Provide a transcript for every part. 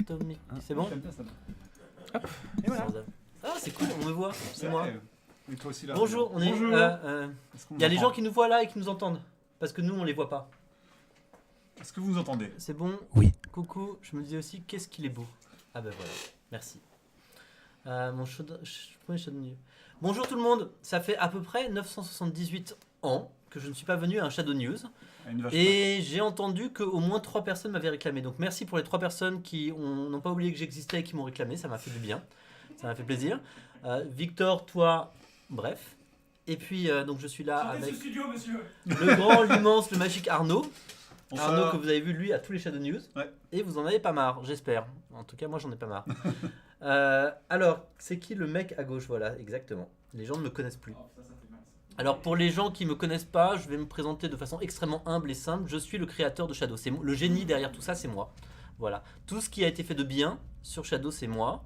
Tommy. C'est bon? Hop. Et voilà. Ah, c'est cool, on me voit, c'est moi. Et toi aussi là. Bonjour, on est. Bonjour. Il y a les gens qui nous voient là et qui nous entendent. Parce que nous, on les voit pas. Est-ce que vous nous entendez? C'est bon? Oui. Coucou, je me disais aussi, qu'est-ce qu'il est beau. Ah ben voilà, merci. Premier Shadow News. Bonjour tout le monde, ça fait à peu près 978 ans que je ne suis pas venu à un Shadow News. Et j'ai entendu qu'au moins 3 personnes m'avaient réclamé. Donc merci pour les 3 personnes qui n'ont pas oublié que j'existais et qui m'ont réclamé. Ça m'a fait du bien. Ça m'a fait plaisir. Victor, toi, bref. Et puis donc je suis là avec studio, monsieur. le grand, l'immense, le magique Arnaud. Bonsoir. Arnaud que vous avez vu lui à tous les Shadow News. Ouais. Et vous en avez pas marre, j'espère. En tout cas moi j'en ai pas marre. Alors, c'est qui le mec à gauche? Voilà, exactement. Les gens ne me connaissent plus. Alors pour les gens qui me connaissent pas, je vais me présenter de façon extrêmement humble et simple. Je suis le créateur de Shadow. C'est le génie derrière tout ça, c'est moi. Voilà. Tout ce qui a été fait de bien sur Shadow, c'est moi.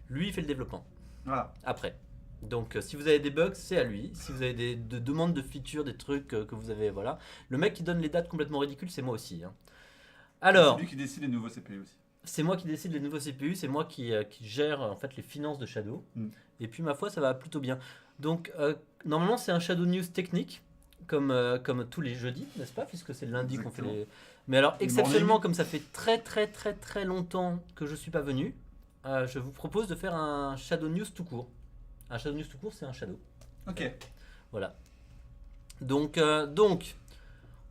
Lui, il fait le développement. Voilà. Après. Donc si vous avez des bugs, c'est à lui. Si vous avez des demandes de features, des trucs que vous avez, voilà. Le mec qui donne les dates complètement ridicules, c'est moi aussi. Hein. Alors. C'est lui qui décide les nouveaux CPU aussi. C'est moi qui décide les nouveaux CPU, c'est moi qui gère en fait les finances de Shadow. Et puis ma foi, ça va plutôt bien. Donc normalement c'est un Shadow News technique, comme tous les jeudis, n'est-ce pas? Puisque c'est le lundi qu'on fait les... Mais alors exceptionnellement, comme ça fait très longtemps que je suis pas venu, je vous propose de faire un Shadow News tout court. Un Shadow News tout court, c'est un Shadow. Ok. Voilà. Donc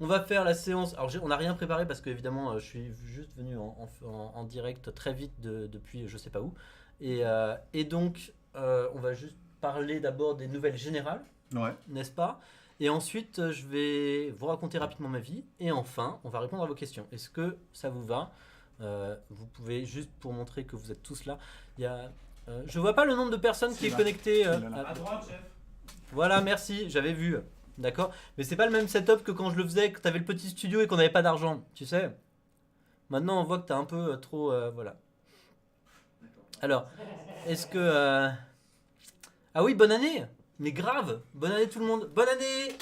on va faire la séance. Alors on n'a rien préparé parce que évidemment je suis juste venu en direct très vite depuis je sais pas où. Et donc on va juste parler d'abord des nouvelles générales, Ouais. n'est-ce pas? Et ensuite je vais vous raconter rapidement ma vie. Et enfin on va répondre à vos questions. Est-ce que ça vous va? Vous pouvez juste pour montrer que vous êtes tous là. Il y a, je vois pas le nombre de personnes qui est là. connecté. C'est là. À droite, chef. Voilà, merci, j'avais vu. D'accord? Mais c'est pas le même setup que quand je le faisais, que t'avais le petit studio et qu'on n'avait pas d'argent, tu sais? Maintenant, on voit que t'as un peu trop... voilà. Alors, est-ce que... Ah oui, bonne année! Mais grave! Bonne année tout le monde! Bonne année!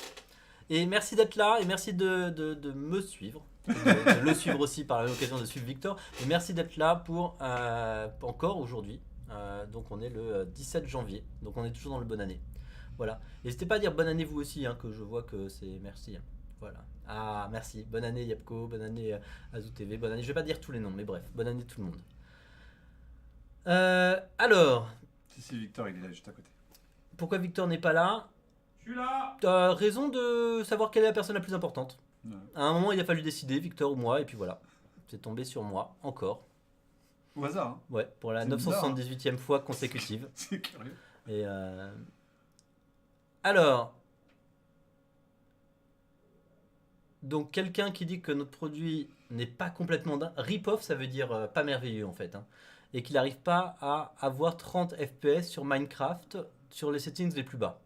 Et merci d'être là, et merci de me suivre. De le suivre aussi par l'occasion de suivre Victor. Et merci d'être là pour encore aujourd'hui. Donc on est le 17 janvier, donc on est toujours dans le bonne année. Voilà. N'hésitez pas à dire bonne année vous aussi, hein, que je vois que c'est merci. Hein. Voilà. Ah, merci. Bonne année Yapko, bonne année Azou TV, bonne année. Je vais pas dire tous les noms, mais bref, bonne année tout le monde. Alors, Si, Victor, il est là juste à côté. pourquoi Victor n'est pas là? Je suis là. T'as raison de savoir quelle est la personne la plus importante. Ouais. À un moment, il a fallu décider, Victor ou moi, et puis voilà. C'est tombé sur moi, encore. Au hasard, hein. Ouais, pour la C'est bizarre, hein. 978e fois consécutive. C'est curieux. Et alors, donc quelqu'un qui dit que notre produit n'est pas complètement dingue, rip-off ça veut dire pas merveilleux en fait, hein, et qu'il n'arrive pas à avoir 30 FPS sur Minecraft sur les settings les plus bas.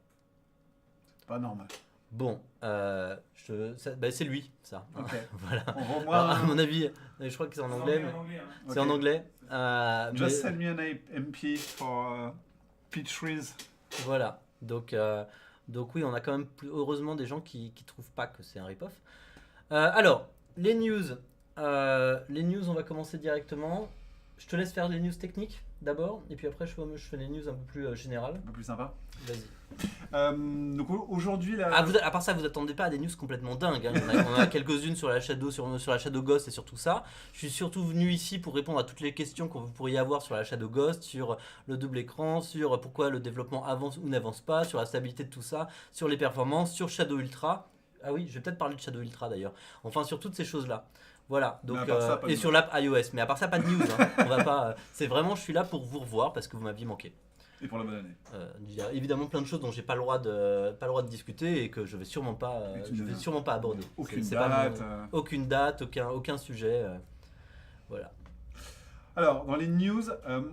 C'est pas normal. Bon, c'est lui ça. Ok. Voilà. Envoie-moi Alors, à mon avis, je crois que c'est en anglais. Mais... hein. C'est en anglais. Just Mais- send me an MP for Peach Trees. Voilà, donc oui, on a quand même heureusement des gens qui trouvent pas que c'est un rip-off. Alors, les news, on va commencer directement. Je te laisse faire les news techniques d'abord, et puis après je fais les news un peu plus générales. Un peu plus sympa. Vas-y. Donc aujourd'hui, là. À part ça, vous attendez pas à des news complètement dingues. Hein. On en a quelques-unes sur la Shadow, sur la Shadow Ghost et sur tout ça. Je suis surtout venu ici pour répondre à toutes les questions que vous pourriez avoir sur la Shadow Ghost, sur le double écran, sur pourquoi le développement avance ou n'avance pas, sur la stabilité de tout ça, sur les performances, sur Shadow Ultra. Ah oui, je vais peut-être parler de Shadow Ultra d'ailleurs. Enfin, sur toutes ces choses-là. Voilà, donc, Mais à part ça, pas de et news. sur l'app iOS. Mais à part ça, pas de news. Hein. On va pas. C'est vraiment, je suis là pour vous revoir parce que vous m'aviez manqué. Et pour la bonne année. Il y a évidemment plein de choses dont j'ai pas le droit de discuter et que je vais sûrement pas, aborder. Aucune C'est date. pas aucune date, aucun sujet. Voilà. Alors, dans les news,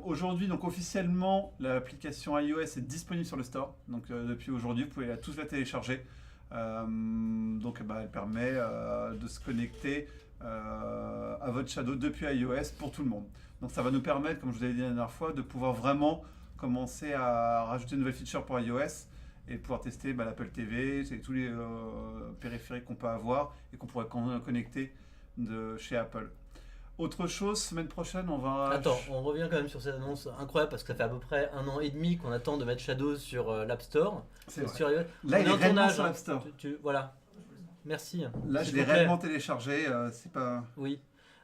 aujourd'hui, donc officiellement, l'application iOS est disponible sur le store. Donc, depuis aujourd'hui, vous pouvez tous la télécharger. Donc, elle permet de se connecter à votre Shadow depuis iOS pour tout le monde. Donc, ça va nous permettre, comme je vous avais dit la dernière fois, de pouvoir vraiment commencer à rajouter de nouvelles features pour iOS et pouvoir tester l'Apple TV, c'est tous les périphériques qu'on peut avoir et qu'on pourrait connecter de chez Apple. Autre chose, semaine prochaine, on va. Attends, on revient quand même sur cette annonce incroyable parce que ça fait à peu près 1 an et demi qu'on attend de mettre Shadows sur l'App Store. C'est vrai. Sur iOS. Là, il est en réellement tournage, sur hein. l'App Store. Voilà. Merci. Là, je S'il l'ai vous plaît. réellement téléchargé. C'est pas. Oui.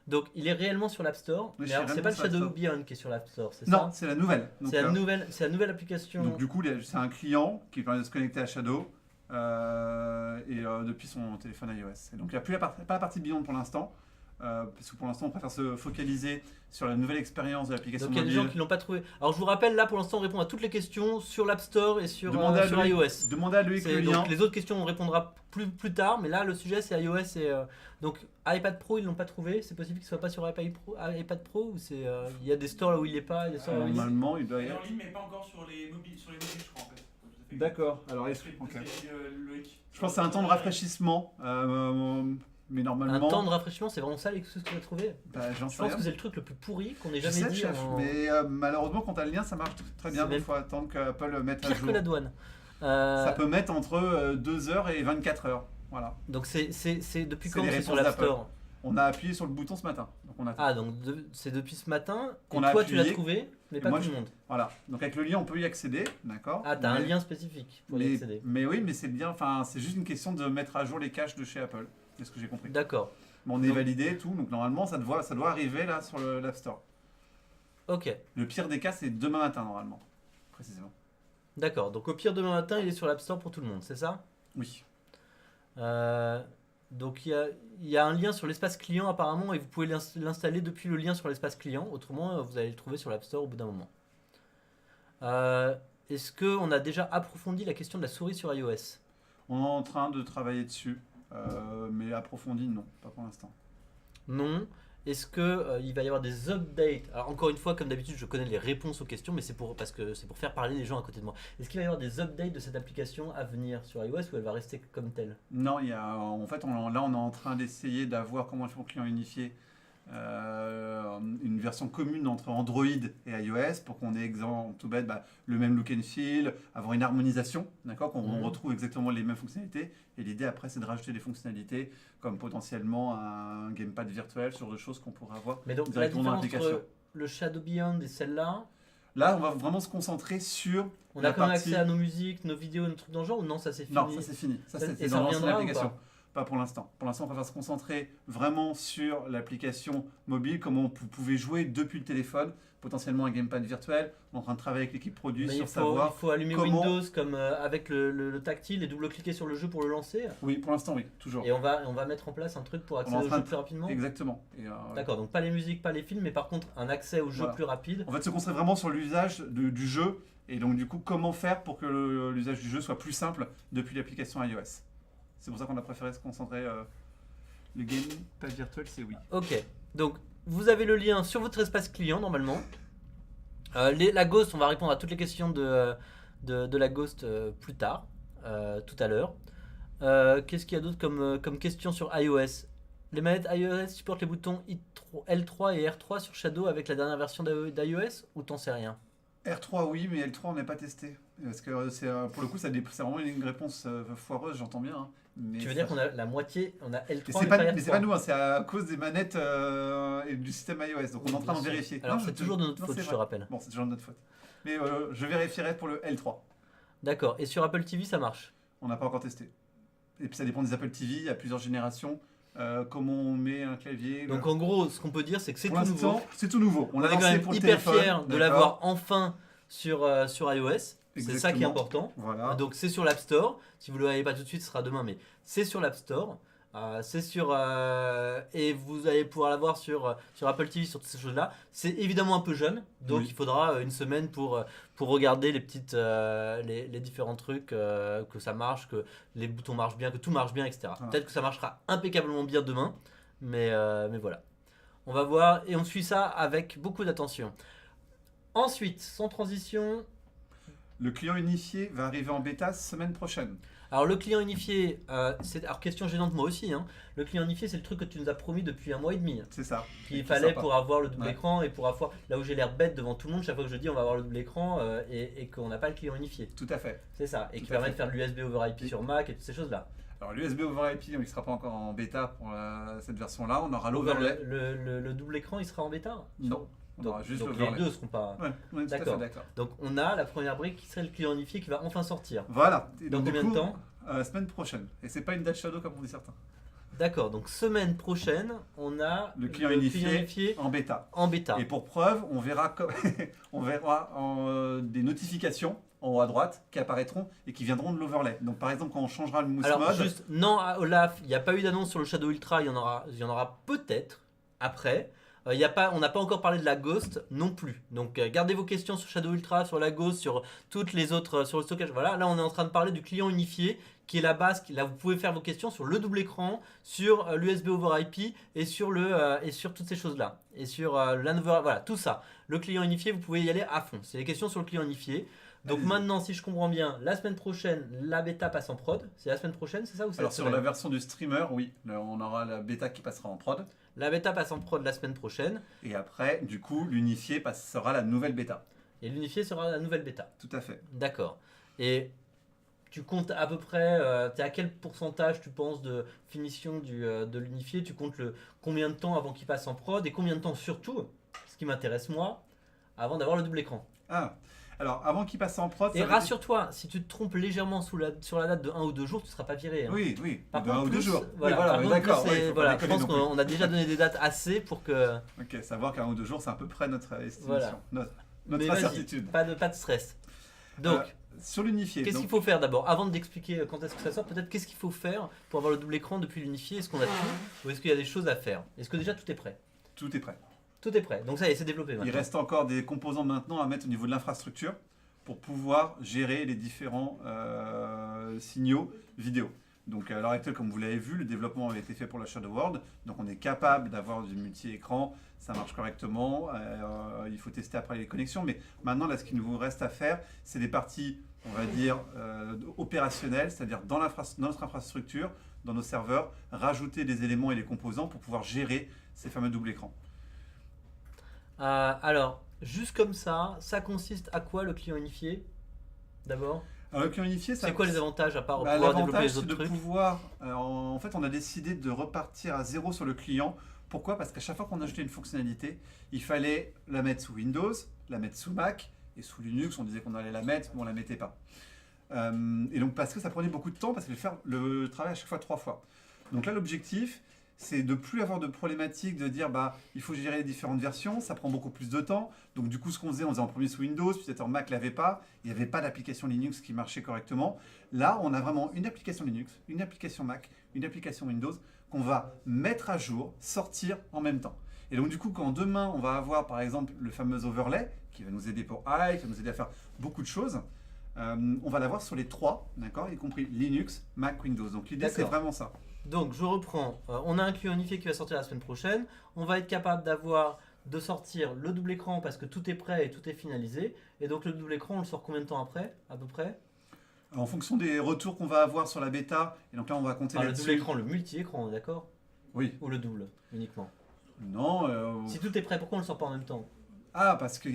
Donc il est réellement sur l'App Store. Oui, Mais je alors suis c'est pas le réellement sur Shadow l'App Beyond qui est sur l'App Store, c'est Non, ça? c'est la nouvelle. Donc, C'est la nouvelle application. donc, du coup, c'est un client qui permet de se connecter à Shadow depuis son téléphone iOS. Et donc il n'y a plus pas la partie Beyond pour l'instant. Parce que pour l'instant, on préfère se focaliser sur la nouvelle expérience de l'application Donc il y a des mobile. gens qui l'ont pas trouvé. Alors je vous rappelle, là pour l'instant on répond à toutes les questions sur l'App Store et sur Demandez à iOS. Demandez à Loïc le lien. Donc les autres questions on répondra plus tard, mais là le sujet c'est iOS et donc iPad Pro ils l'ont pas trouvé. C'est possible qu'il soit pas sur iPad Pro ou c'est il y a des stores là où il est pas, il y a des stores là où il est. Normalement, il doit y Il est être. en ligne, mais pas encore sur les mobiles, je crois en fait. D'accord. Alors, C'est ok. Loïc. Je pense que c'est un temps de rafraîchissement. Mais Un normalement. temps de rafraîchissement, c'est vraiment ça les ce que tu as trouvé. Bah, j'en Je sais pense rien. que c'est le truc le plus pourri qu'on ait Je jamais sais, dit. chef, mais malheureusement, quand t'as le lien, ça marche très bien. C'est Il même faut attendre qu'Apple mette à Pire que jour. la douane. Ça peut mettre entre 2 heures et 24 heures. Voilà. Donc c'est depuis C'est quand les c'est sur réponses l'App d'Apple. Store? On a appuyé sur le bouton ce matin. Donc on attend. Ah donc c'est depuis ce matin. Qu'on Et a toi tu l'as appuyé. trouvé, mais Et pas moi, tout le monde. Voilà. Donc avec le lien, on peut y accéder. D'accord. Ah t'as un Mais- lien spécifique pour y accéder. mais oui, mais c'est bien. Enfin, c'est juste une question de mettre à jour les caches de chez Apple. C'est ce que j'ai compris. D'accord. Bon, on est Donc- validé et tout. Donc normalement, ça doit arriver là sur l'App Store. Ok. Le pire des cas, c'est demain matin normalement. Précisément. D'accord. Donc au pire demain matin il est sur l'App Store pour tout le monde, c'est ça? Oui. Donc il y a un lien sur l'espace client apparemment et vous pouvez l'installer depuis le lien sur l'espace client. Autrement vous allez le trouver sur l'App Store au bout d'un moment. Est-ce qu'on a déjà approfondi la question de la souris sur iOS? On est en train de travailler dessus. Mais approfondi, non. Pas pour l'instant. Non. Est-ce que il va y avoir des updates? Alors encore une fois, comme d'habitude, je connais les réponses aux questions, mais parce que c'est pour faire parler les gens à côté de moi. Est-ce qu'il va y avoir des updates de cette application à venir sur iOS ou elle va rester comme telle? Non, il y a, en fait, là, on est en train d'essayer d'avoir, comment ils font client unifié, une version commune entre Android et iOS pour qu'on ait, exemple, tout bête, le même look and feel, avoir une harmonisation, d'accord, qu'on Mhm. retrouve exactement les mêmes fonctionnalités. Et l'idée après, c'est de rajouter des fonctionnalités comme potentiellement un gamepad virtuel sur des choses qu'on pourrait avoir Mais donc la directement dans différence l'application. entre le Shadow Beyond et celle-là, Là, on va vraiment se concentrer sur on la a quand même partie- accès à nos musiques, nos vidéos, nos trucs dans le genre ou non, ça c'est fini? Non, ça c'est fini. Ça, Ça- c'est et ça dans l'ancienne reviendra ou application. Pas pour l'instant. Pour l'instant, on va se concentrer vraiment sur l'application mobile, comment vous pouvez jouer depuis le téléphone, potentiellement un gamepad virtuel. On est en train de travailler avec l'équipe produit Mais sur il savoir. faut allumer comment- Windows comme avec le tactile et double-cliquer sur le jeu pour le lancer. Oui, pour l'instant, oui, toujours. Et on va mettre en place un truc pour accéder en au train jeu de- plus rapidement. Exactement. Et, D'accord, donc pas les musiques, pas les films, mais par contre un accès au jeu Voilà. plus rapide. On va se concentrer vraiment sur l'usage du jeu. Et donc, du coup, comment faire pour que l'usage du jeu soit plus simple depuis l'application iOS. C'est pour ça qu'on a préféré se concentrer. Le gamepad virtuel, c'est oui. Ok, donc vous avez le lien sur votre espace client normalement. La Ghost, on va répondre à toutes les questions de la Ghost plus tard, tout à l'heure. Qu'est-ce qu'il y a d'autre comme question sur iOS? Les manettes iOS supportent les boutons L3 et R3 sur Shadow avec la dernière version d'iOS ou t'en sais rien? R3 oui, mais L3 on n'est pas testé. Parce que pour le coup, c'est vraiment une réponse foireuse, j'entends bien. Hein. Mais Tu veux ça- dire qu'on a la moitié, on a L3 Mais et c'est pas pas, R3? mais c'est pas nous, hein, c'est à cause des manettes et du système iOS. Donc on est en train de Bien sûr. vérifier. Alors Non, c'est toujours de notre non, faute, c'est je te vrai. rappelle. Bon, c'est toujours de notre faute. Mais je vérifierai pour le L3. D'accord, et sur Apple TV ça marche? On n'a pas encore testé. Et puis ça dépend des Apple TV, il y a plusieurs générations. Comment on met un clavier. Donc en gros, ce qu'on peut dire c'est que c'est pour tout nouveau. l'instant, c'est tout nouveau. On l'a est quand lancé même pour le hyper téléphone, fiers de d'accord. l'avoir enfin sur iOS. C'est ça qui est Exactement. important. Voilà. Donc c'est sur l'App Store. Si vous ne le voyez pas tout de suite, ce sera demain, mais c'est sur l'App Store. C'est sur et vous allez pouvoir l'avoir sur Apple TV, sur toutes ces choses-là. C'est évidemment un peu jeune, donc Oui. il faudra une semaine pour regarder les petites les différents trucs, que ça marche, que les boutons marchent bien, que tout marche bien, etc. Voilà. Peut-être que ça marchera impeccablement bien demain, mais voilà. On va voir et on suit ça avec beaucoup d'attention. Ensuite, sans transition. Le client unifié va arriver en bêta semaine prochaine. Alors le client unifié, alors question gênante moi aussi, hein. Le client unifié c'est le truc que tu nous as promis depuis 1 mois et demi, hein, C'est ça. qu'il Et fallait sympa. pour avoir le double Ouais. écran et pour avoir, là où j'ai l'air bête devant tout le monde chaque fois que je dis on va avoir le double écran et qu'on n'a pas le client unifié, Tout à fait. c'est ça, et qui Tout à permet fait. de faire de l'USB over IP Et- sur Mac et toutes ces choses là. Alors l'USB over IP, il ne sera pas encore en bêta pour cette version-là. On aura l'overlay. Le double écran, il sera en bêta? Non, on aura juste donc les l'overlay. deux seront pas. Ouais, on est tout à fait D'accord. d'accord. Donc on a la première brique qui serait le client unifié qui va enfin sortir. Voilà. Et Dans donc, du combien de coup, temps? Semaine prochaine. Et c'est pas une date shadow comme on dit certains. D'accord, donc semaine prochaine, on a Le client unifié en bêta. en bêta. Et pour preuve, on verra, des notifications en haut à droite qui apparaîtront et qui viendront de l'overlay. Donc par exemple, quand on changera le mousse Alors mode, juste, non à Olaf, il n'y a pas eu d'annonce sur le Shadow Ultra, il y en aura peut-être après. On n'a pas encore parlé de la Ghost non plus. Donc gardez vos questions sur Shadow Ultra, sur la Ghost, sur toutes les autres, sur le stockage. Voilà, là on est en train de parler du client unifié qui est la base. Là vous pouvez faire vos questions sur le double écran, sur l'USB over IP et sur et sur toutes ces choses-là. Et sur voilà, tout ça. Le client unifié, vous pouvez y aller à fond. C'est les questions sur le client unifié. Donc allez-y. maintenant, si je comprends bien, la semaine prochaine, la bêta passe en prod. C'est la semaine prochaine, c'est ça ou c'est alors la sur semaine? la version du streamer, oui, là, on aura la bêta qui passera en prod. La bêta passe en prod la semaine prochaine Et après, du coup, l'unifié sera la nouvelle bêta. et l'unifié sera la nouvelle bêta. Tout à fait. D'accord. Et tu comptes à peu près, tu es à quel pourcentage tu penses de finition de l'unifié? Tu comptes combien de temps avant qu'il passe en prod et combien de temps surtout, ce qui m'intéresse moi, avant d'avoir le double écran? Ah, alors avant qu'il passe en prod, Et ça veut dire- rassure-toi, si tu te trompes légèrement sur la date de 1 ou 2 jours, tu ne seras pas viré. Hein. Oui, oui, Par de un contre, ou deux plus, jours. Voilà, oui, voilà, par mais contre, d'accord. plus, ouais, faut pas voilà, je déconner pense non plus. qu'on a déjà donné des dates assez pour que. Ok, savoir qu'un ou deux jours, c'est à peu près notre estimation, Voilà. notre Mais vas-y, incertitude. pas de stress. Donc, Sur l'unifié, qu'est-ce donc, qu'il faut faire d'abord? Avant de t'expliquer quand est-ce que ça sort, peut-être qu'est-ce qu'il faut faire pour avoir le double écran depuis l'unifié? Est-ce qu'on a tout? Ou est-ce qu'il y a des choses à faire? Est-ce que déjà tout est prêt? tout est prêt. Tout est prêt. Donc ça y est, c'est développé Il maintenant. reste encore des composants maintenant à mettre au niveau de l'infrastructure pour pouvoir gérer les différents signaux vidéo. Donc à l'heure actuelle, comme vous l'avez vu, le développement avait été fait pour la Shadow World. Donc on est capable d'avoir du multi-écran, ça marche correctement. Il faut tester après les connexions. Mais maintenant, là, ce qu'il nous reste à faire, c'est des parties, on va dire, opérationnelles, c'est-à-dire dans notre infrastructure, dans nos serveurs, rajouter des éléments et les composants pour pouvoir gérer ces fameux double écrans. Alors, juste comme ça consiste à quoi le client unifié? D'abord, Alors le client unifié, ça c'est quoi les avantages à part Bah, pouvoir développer l'avantage, les c'est autres de trucs? pouvoir. En fait, on a décidé de repartir à zéro sur le client. Pourquoi? Parce qu'à chaque fois qu'on ajoutait une fonctionnalité, il fallait la mettre sous Windows, la mettre sous Mac et sous Linux. On disait qu'on allait la mettre, mais on la mettait pas. Et donc parce que ça prenait beaucoup de temps, parce qu'il fallait faire le travail à chaque fois 3 fois. Donc là, l'objectif, c'est de plus avoir de problématiques, de dire bah il faut gérer les différentes versions, ça prend beaucoup plus de temps. Donc du coup, ce qu'on faisait, on faisait en premier sous Windows, puis peut-être en Mac l'avait pas, il n'y avait pas d'application Linux qui marchait correctement. Là, on a vraiment une application Linux, une application Mac, une application Windows qu'on va mettre à jour, sortir en même temps. Et donc du coup, quand demain, on va avoir par exemple le fameux overlay qui va nous aider pour Hive, qui va nous aider à faire beaucoup de choses, on va l'avoir sur les 3, d'accord, y compris Linux, Mac, Windows. Donc l'idée, c'est D'accord. vraiment ça. Donc, je reprends. On a un client unifié qui va sortir la semaine prochaine. On va être capable de sortir le double écran parce que tout est prêt et tout est finalisé. Et donc, le double écran, on le sort combien de temps après, à peu près? En fonction des retours qu'on va avoir sur la bêta, et donc là on va compter Enfin, le double là-dessus. écran, le multi-écran, d'accord? Oui. Ou le double, uniquement. Non. Si tout est prêt, pourquoi on le sort pas en même temps? Ah, parce que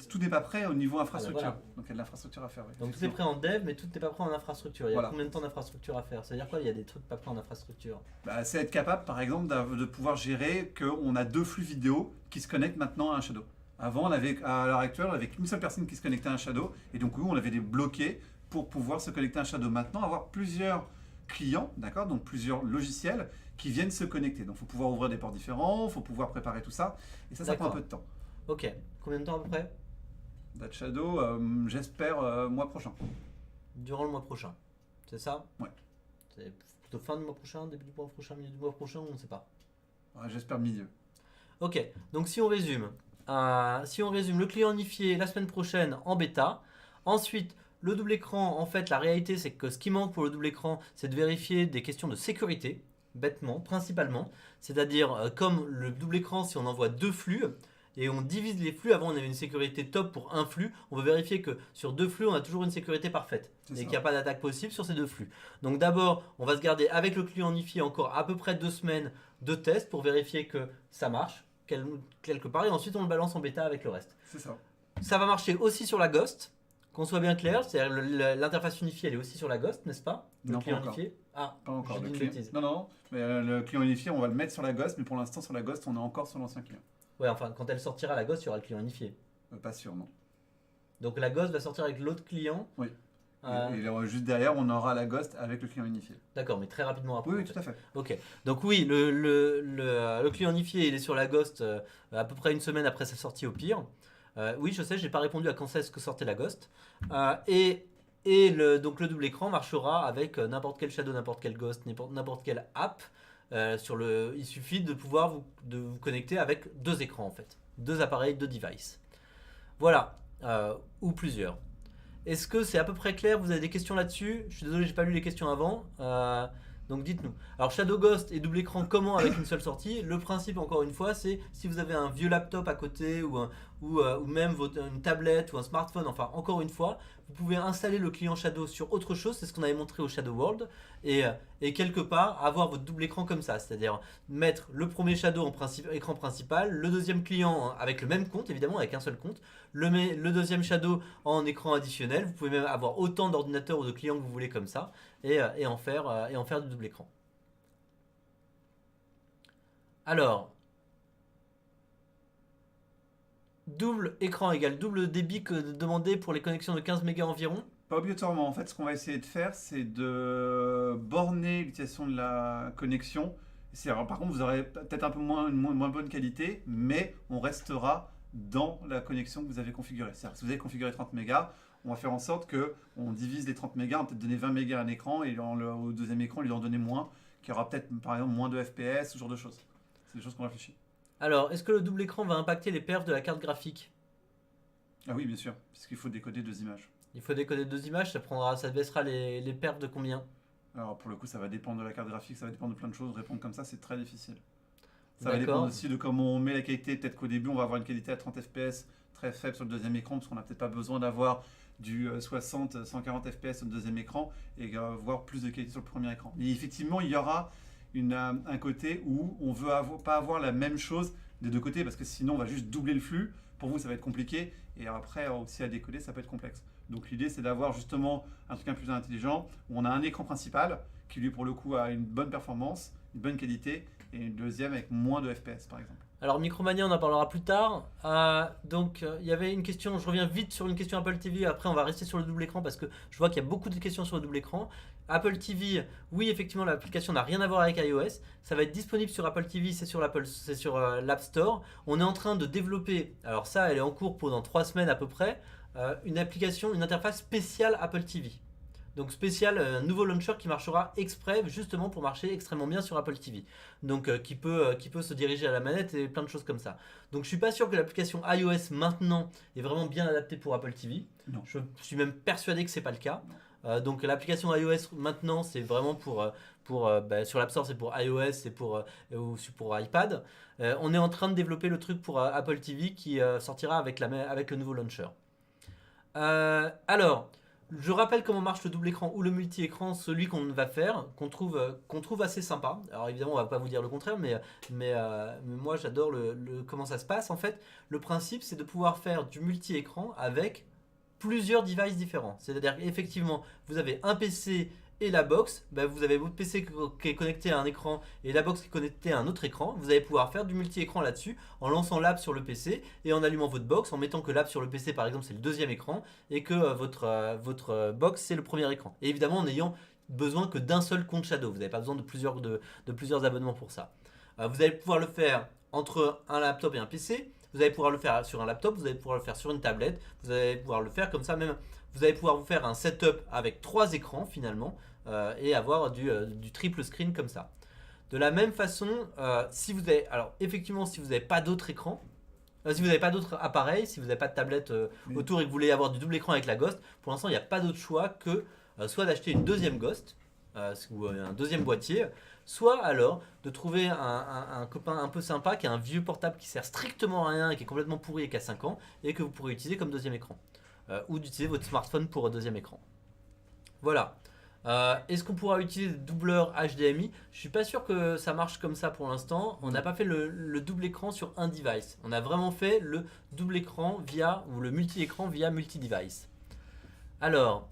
tout n'est pas prêt au niveau infrastructure. voilà. Donc il y a de l'infrastructure à faire. Oui. Donc, tout est prêt en dev, mais tout n'est pas prêt en infrastructure. Il y a Voilà. combien de temps d'infrastructure à faire? C'est-à-dire quoi? Il y a des trucs pas prêts en infrastructure. Bah, c'est être capable, par exemple, de pouvoir gérer qu'on a 2 flux vidéo qui se connectent maintenant à un Shadow. Avant, à l'heure actuelle, on avait qu'une seule personne qui se connectait à un Shadow, et donc oui, on avait des bloqués pour pouvoir se connecter à un Shadow. Maintenant, avoir plusieurs clients, d'accord, donc plusieurs logiciels qui viennent se connecter. Donc il faut pouvoir ouvrir des ports différents, il faut pouvoir préparer tout ça, et ça prend un D'accord. peu de temps. Ok. Combien de temps à peu près? That Shadow, j'espère mois prochain. Durant le mois prochain. C'est ça? Ouais. C'est plutôt fin du mois prochain, début du mois prochain, milieu du mois prochain, on ne sait pas. Ouais, j'espère milieu. Ok, donc si on résume, le client unifié la semaine prochaine en bêta. Ensuite, le double écran, en fait, la réalité, c'est que ce qui manque pour le double écran, c'est de vérifier des questions de sécurité, bêtement, principalement. C'est-à-dire, comme le double écran, si on envoie 2 flux, et on divise les flux, avant on avait une sécurité top pour un flux, on veut vérifier que sur 2 flux, on a toujours une sécurité parfaite, C'est et ça. qu'il n'y a pas d'attaque possible sur ces 2 flux. Donc d'abord, on va se garder avec le client unifié encore à peu près 2 semaines de test pour vérifier que ça marche, quelque part, et ensuite on le balance en bêta avec le reste. C'est ça. Ça va marcher aussi sur la Ghost, qu'on soit bien clair, c'est-à-dire l'interface unifiée, elle est aussi sur la Ghost, n'est-ce pas? Le Non, client pas encore. unifié. Ah, Pas encore. j'ai Le dit une client... bêtise. Non, non, mais le client unifié, on va le mettre sur la Ghost, mais pour l'instant, sur la Ghost, on est encore sur l'ancien client. Ouais, enfin, quand elle sortira la Ghost, il y aura le client unifié. Pas sûr, non. Donc la Ghost va sortir avec l'autre client. Oui. Euh, Et juste derrière, on aura la Ghost avec le client unifié. D'accord, mais très rapidement après. Oui, en oui, fait. tout à fait. Ok, donc oui, le client unifié, il est sur la Ghost à peu près une semaine après sa sortie au pire. Oui, je sais, j'ai pas répondu à quand est-ce que sortait la Ghost. Donc le double écran marchera avec n'importe quel Shadow, n'importe quel Ghost, n'importe quelle app. Il suffit de pouvoir vous connecter avec deux écrans en fait. Deux appareils, deux devices. Voilà, ou plusieurs. Est-ce que c'est à peu près clair? Vous avez des questions là-dessus? Je suis désolé, j'ai pas lu les questions avant. Donc dites-nous. Alors Shadow Ghost et double écran, comment avec une seule sortie? Le principe, encore une fois, c'est si vous avez un vieux laptop à côté ou même une tablette ou un smartphone, enfin encore une fois, vous pouvez installer le client Shadow sur autre chose, c'est ce qu'on avait montré au Shadow World, et quelque part avoir votre double écran comme ça, c'est-à-dire mettre le premier Shadow en écran principal, le deuxième client avec le même compte, évidemment avec un seul compte, le deuxième Shadow en écran additionnel. Vous pouvez même avoir autant d'ordinateurs ou de clients que vous voulez comme ça, et en faire du double écran. Alors, double écran égale double débit que demandé pour les connexions de 15 mégas environ. Pas obligatoirement. En fait, ce qu'on va essayer de faire, c'est de borner l'utilisation de la connexion. Alors, par contre, vous aurez peut-être un peu une moins bonne qualité, mais on restera dans la connexion que vous avez configurée. C'est-à-dire que si vous avez configuré 30 mégas, on va faire en sorte qu'on divise les 30 mégas, on va peut-être donner 20 mégas à un écran, et au deuxième écran, lui en donner moins, qui aura peut-être, par exemple, moins de FPS, ce genre de choses. C'est des choses qu'on réfléchit. Alors, est-ce que le double écran va impacter les perfs de la carte graphique? Ah oui, bien sûr, puisqu'il faut décoder deux images. Il faut décoder deux images, ça baissera les perfs de combien? Alors pour le coup, ça va dépendre de la carte graphique, ça va dépendre de plein de choses. Répondre comme ça, c'est très difficile. Ça va D'accord. dépendre aussi de comment on met la qualité. Peut-être qu'au début, on va avoir une qualité à 30 fps très faible sur le deuxième écran, parce qu'on n'a peut-être pas besoin d'avoir du 60, 140 fps sur le deuxième écran et voir plus de qualité sur le premier écran. Mais effectivement, il y aura un côté où on veut pas avoir la même chose des deux côtés, parce que sinon, on va juste doubler le flux. Pour vous, ça va être compliqué. Et après, aussi à décoder, ça peut être complexe. Donc l'idée, c'est d'avoir justement un truc un peu plus intelligent, où on a un écran principal qui, lui, pour le coup, a une bonne performance, une bonne qualité, et une deuxième avec moins de FPS, par exemple. Alors Micromania, on en parlera plus tard. Il y avait une question, je reviens vite sur une question Apple TV, après on va rester sur le double écran parce que je vois qu'il y a beaucoup de questions sur le double écran. Apple TV, oui effectivement l'application n'a rien à voir avec iOS, ça va être disponible sur Apple TV, c'est sur l'App Store. On est en train de développer, alors ça elle est en cours pendant 3 semaines à peu près, une application, une interface spéciale Apple TV. Donc spécial, un nouveau launcher qui marchera exprès justement pour marcher extrêmement bien sur Apple TV. Donc qui peut se diriger à la manette et plein de choses comme ça. Donc je suis pas sûr que l'application iOS maintenant est vraiment bien adaptée pour Apple TV. Non. Je suis même persuadé que c'est pas le cas. Donc l'application iOS maintenant c'est vraiment sur l'App Store c'est pour iOS et pour iPad. On est en train de développer le truc pour Apple TV qui sortira avec le nouveau launcher. Alors, je rappelle comment marche le double écran ou le multi-écran, celui qu'on va faire, qu'on trouve assez sympa. Alors évidemment, on va pas vous dire le contraire, mais moi j'adore comment ça se passe. En fait, le principe c'est de pouvoir faire du multi-écran avec plusieurs devices différents. C'est-à-dire qu'effectivement, vous avez un PC et la box, vous avez votre PC qui est connecté à un écran et la box qui est connectée à un autre écran. Vous allez pouvoir faire du multi-écran là-dessus en lançant l'app sur le PC et en allumant votre box, en mettant que l'app sur le PC par exemple c'est le deuxième écran et que votre box c'est le premier écran. Et évidemment en ayant besoin que d'un seul compte Shadow. Vous n'avez pas besoin de plusieurs abonnements pour ça. Vous allez pouvoir le faire entre un laptop et un PC. Vous allez pouvoir le faire sur un laptop, vous allez pouvoir le faire sur une tablette, vous allez pouvoir le faire comme ça même. Vous allez pouvoir vous faire un setup avec 3 écrans finalement et avoir du triple screen comme ça. De la même façon, si vous n'avez pas d'autres écrans, si vous n'avez pas d'autres appareils, si vous n'avez pas de tablette autour et que vous voulez avoir du double écran avec la Ghost, pour l'instant il n'y a pas d'autre choix que soit d'acheter une deuxième Ghost ou un deuxième boîtier, soit alors de trouver un copain un peu sympa qui a un vieux portable qui sert strictement à rien et qui est complètement pourri et qui a 5 ans et que vous pourrez utiliser comme deuxième écran. Ou d'utiliser votre smartphone pour deuxième écran. Voilà. Est-ce qu'on pourra utiliser des doubleurs HDMI? Je suis pas sûr que ça marche comme ça pour l'instant. On n'a pas fait le double écran sur un device. On a vraiment fait le double écran ou le multi-écran via multi-device. Alors,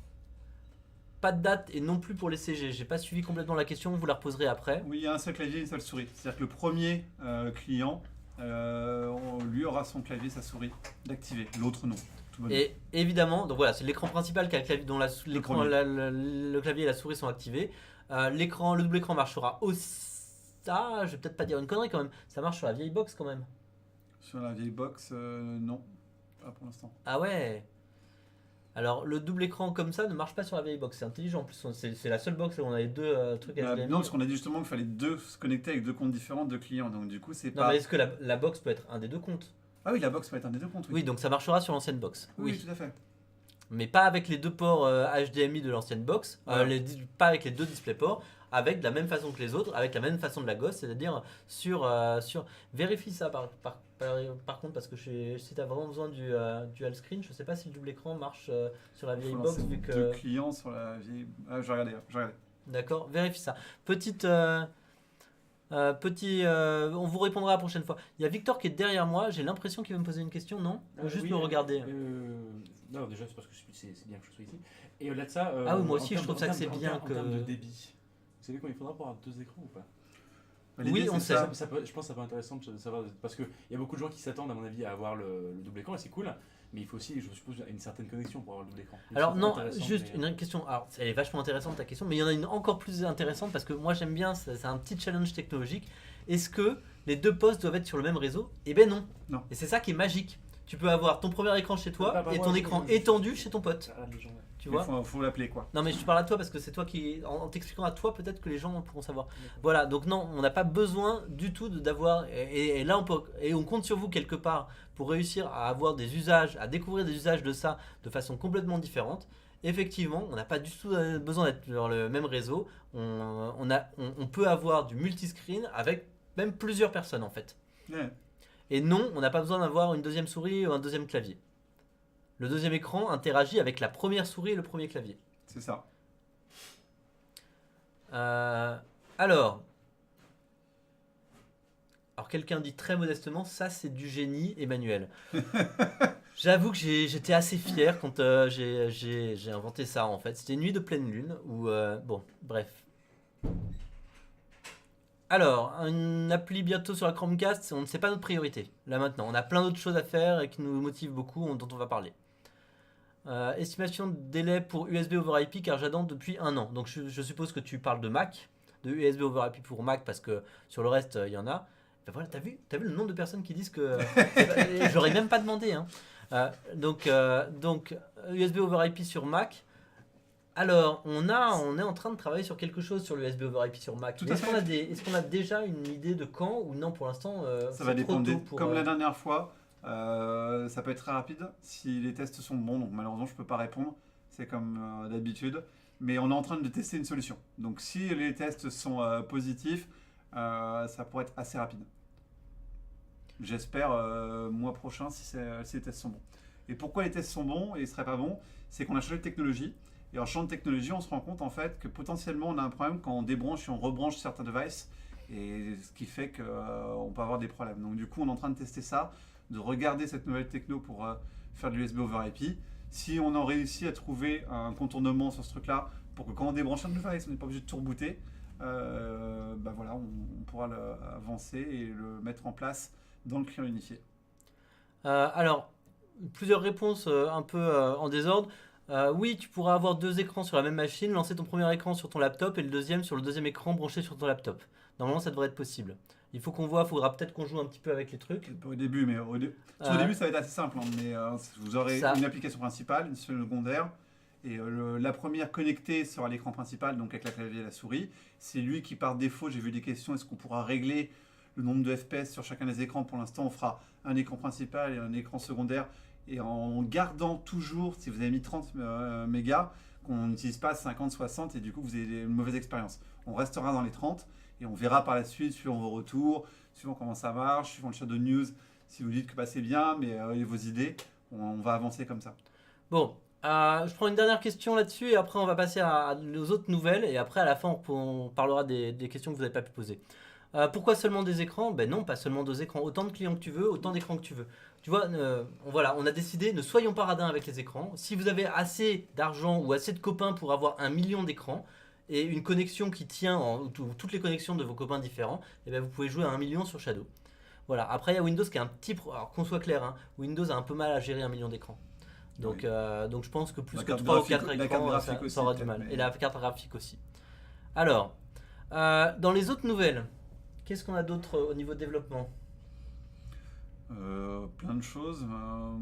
pas de date et non plus pour les CG. J'ai pas suivi complètement la question, vous la reposerez après. Oui, il y a un seul clavier et une seule souris. C'est-à-dire que le premier client, lui aura son clavier, sa souris d'activer. L'autre non. Tout bonnement. Et évidemment, donc voilà, c'est l'écran principal qui a le clavier, dont l'écran, premier. le clavier et la souris sont activés. Le double écran marchera aussi. Ah, je vais peut-être pas dire une connerie quand même. Ça marche sur la vieille box quand même. Sur la vieille box, non. Pas pour l'instant. Ah ouais. Alors le double écran comme ça ne marche pas sur la vieille box. C'est intelligent. En plus, c'est la seule box où on a les deux trucs HDMI. Non, parce qu'on a dit justement qu'il fallait se connecter avec deux comptes différents de clients. Donc du coup, c'est Non, pas. mais est-ce que la box peut être un des deux comptes? Ah oui, la box peut être un des deux comptes. Oui, donc ça marchera sur l'ancienne box. Oui, Oui. tout à fait. Mais pas avec les deux ports HDMI de l'ancienne box, Voilà. pas avec les deux DisplayPort, avec de la même façon que les autres, avec la même façon de la gosse, c'est-à-dire sur. Vérifie ça par contre, parce que si tu as vraiment besoin du dual screen, je sais pas si le double écran marche sur la vieille Faut box, lancer vu que. deux clients sur la vieille. Ah, je vais regarder. D'accord, vérifie ça. On vous répondra la prochaine fois. Il y a Victor qui est derrière moi, j'ai l'impression qu'il va me poser une question, non? Ou juste Oui, me regarder. Non, déjà, c'est parce que c'est bien que je sois ici. Et au-delà de ça. Ah oui, moi en aussi, je trouve ça que c'est bien En termes de que. débit, vous savez combien il faudra pour avoir deux écrans ou pas? Oui, L'idée, on c'est sait. ça. Je pense que ça peut être intéressant de savoir. Parce qu'il y a beaucoup de gens qui s'attendent, à mon avis, à avoir le double écran et c'est cool. Mais il faut aussi, je suppose, une certaine connexion pour avoir le double écran. Donc, Alors c'est non, intéressant, juste mais- une question. Alors, elle est vachement intéressante ta question, mais il y en a une encore plus intéressante parce que moi j'aime bien, c'est un petit challenge technologique. Est-ce que les deux postes doivent être sur le même réseau? Eh ben non. Non. Et c'est ça qui est magique. Tu peux avoir ton premier écran chez toi Bah, et moi, ton je- écran je- étendu chez ton pote. Ah, les gens, ouais. Tu Il vois? faut l'appeler quoi. Non mais je te parle à toi parce que c'est toi qui, en t'expliquant à toi, peut-être que les gens pourront savoir. Voilà, donc non, on n'a pas besoin du tout d'avoir, et là on compte sur vous quelque part pour réussir à avoir des usages, à découvrir des usages de ça de façon complètement différente. Effectivement, on n'a pas du tout besoin d'être sur le même réseau. On peut avoir du multiscreen avec même plusieurs personnes en fait. Ouais. Et non, on n'a pas besoin d'avoir une deuxième souris ou un deuxième clavier. Le deuxième écran interagit avec la première souris et le premier clavier. C'est ça. Alors quelqu'un dit très modestement, ça c'est du génie, Emmanuel. J'avoue que j'étais assez fier quand j'ai inventé ça en fait. C'était une nuit de pleine lune où bon, bref. Alors, une appli bientôt sur la Chromecast, on ne sait pas notre priorité. Là maintenant, on a plein d'autres choses à faire et qui nous motivent beaucoup, dont on va parler. Estimation de délai pour USB over IP car j'attends depuis 1 an. Donc je suppose que tu parles de Mac, de USB over IP pour Mac parce que sur le reste il y en a. Ben voilà, t'as vu le nombre de personnes qui disent que j'aurais même pas demandé. Hein. Donc USB over IP sur Mac. Alors on est en train de travailler sur quelque chose sur l'USB over IP sur Mac. Tout Mais à est-ce fait. qu'on a déjà une idée de quand ou non pour l'instant Ça c'est va trop dépendre. tôt pour, Comme la dernière fois, ça peut être très rapide si les tests sont bons. Donc malheureusement, je peux pas répondre. C'est comme d'habitude. Mais on est en train de tester une solution. Donc si les tests sont positifs, ça pourrait être assez rapide. J'espère mois prochain si les tests sont bons. Et pourquoi les tests sont bons et ne seraient pas bons? C'est qu'on a changé de technologie. Et en changeant de technologie, on se rend compte en fait que potentiellement on a un problème quand on débranche et on rebranche certains devices. Et ce qui fait qu'on peut avoir des problèmes. Donc du coup, on est en train de tester ça, de regarder cette nouvelle techno pour faire de l'USB over IP. Si on en réussit à trouver un contournement sur ce truc-là, pour que quand on débranche un device, on n'est pas obligé de tout rebooter, bah voilà, on pourra avancer et le mettre en place dans le client unifié. Alors, plusieurs réponses un peu en désordre. Oui, tu pourras avoir deux écrans sur la même machine, lancer ton premier écran sur ton laptop et le deuxième sur le deuxième écran branché sur ton laptop. Normalement, ça devrait être possible. Il faut qu'on voit, il faudra peut-être qu'on joue un petit peu avec les trucs. Au début, mais au début, ça va être assez simple. Hein, mais vous aurez Ça. une application principale, une secondaire. Et la première connectée sera l'écran principal, donc avec la clavier et la souris. C'est lui qui, par défaut, j'ai vu des questions, est-ce qu'on pourra régler le nombre de FPS sur chacun des écrans? Pour l'instant, on fera un écran principal et un écran secondaire. Et en gardant toujours, si vous avez mis 30 mégas, qu'on n'utilise pas 50, 60, et du coup, vous avez une mauvaise expérience. On restera dans les 30, et on verra par la suite, suivant vos retours, suivant comment ça marche, suivant le Shadow News, si vous dites que bah, c'est bien, mais vos idées, on va avancer comme ça. Bon, je prends une dernière question là-dessus et après on va passer aux autres nouvelles et après à la fin on parlera des questions que vous n'avez pas pu poser. Pourquoi seulement des écrans? Ben non, pas seulement 2 écrans. Autant de clients que tu veux, autant d'écrans que tu veux. Tu vois, on a décidé, ne soyons pas radins avec les écrans. Si vous avez assez d'argent ou assez de copains pour avoir 1 million d'écrans et une connexion qui tient, toutes les connexions de vos copains différents, eh ben vous pouvez jouer à 1 million sur Shadow. Voilà. Après, il y a Windows qui est un petit... Alors qu'on soit clair, hein, Windows a un peu mal à gérer 1 million d'écrans. Donc, donc je pense que plus La que carte 3 ou graphique- 4 la carte écrans, graphique ça aussi, aura du peut-être, mal. mais- Et la carte graphique aussi. Alors, dans les autres nouvelles, qu'est-ce qu'on a d'autre au niveau de développement? Plein de choses.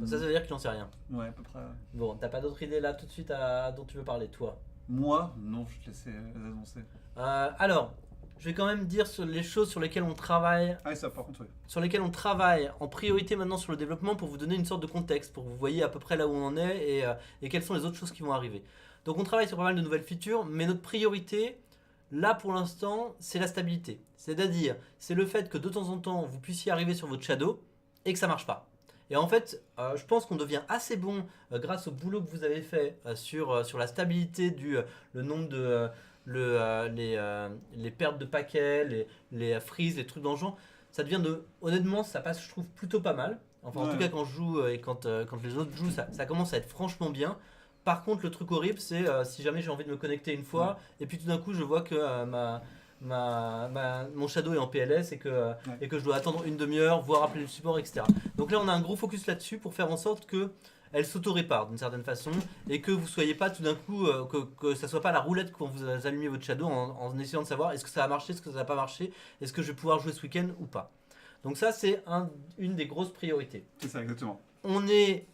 Ça veut dire que tu n'en sais rien. Ouais, à peu près. Bon, t'as pas d'autres idées là tout de suite dont tu veux parler, toi? Moi, non, je te laissais les annoncer. Alors, je vais quand même dire sur les choses sur lesquelles on travaille, Ah, et ça, par contre, oui. en priorité maintenant sur le développement pour vous donner une sorte de contexte, pour que vous voyez à peu près là où on en est et quelles sont les autres choses qui vont arriver. Donc on travaille sur pas mal de nouvelles features, mais notre priorité, là pour l'instant, c'est la stabilité. C'est-à-dire, c'est le fait que de temps en temps, vous puissiez arriver sur votre Shadow et que ça marche pas. Et en fait, je pense qu'on devient assez bon grâce au boulot que vous avez fait sur la stabilité le nombre de... les pertes de paquets, les freezes, les trucs dans le genre, ça devient honnêtement, ça passe, je trouve, plutôt pas mal. Enfin, en Ouais. tout cas, quand je joue et quand les autres jouent, ça commence à être franchement bien. Par contre, le truc horrible, c'est si jamais j'ai envie de me connecter une fois, et puis tout d'un coup, je vois que mon Shadow est en PLS et que je dois attendre une demi-heure, voire appeler le support, etc. Donc là, on a un gros focus là-dessus pour faire en sorte que elle s'auto-répare d'une certaine façon et que vous soyez pas tout d'un coup, que ça soit pas la roulette quand vous allumez votre Shadow en essayant de savoir est-ce que ça a marché, est-ce que ça n'a pas marché, est-ce que je vais pouvoir jouer ce week-end ou pas. Donc ça, c'est une des grosses priorités. C'est ça, exactement.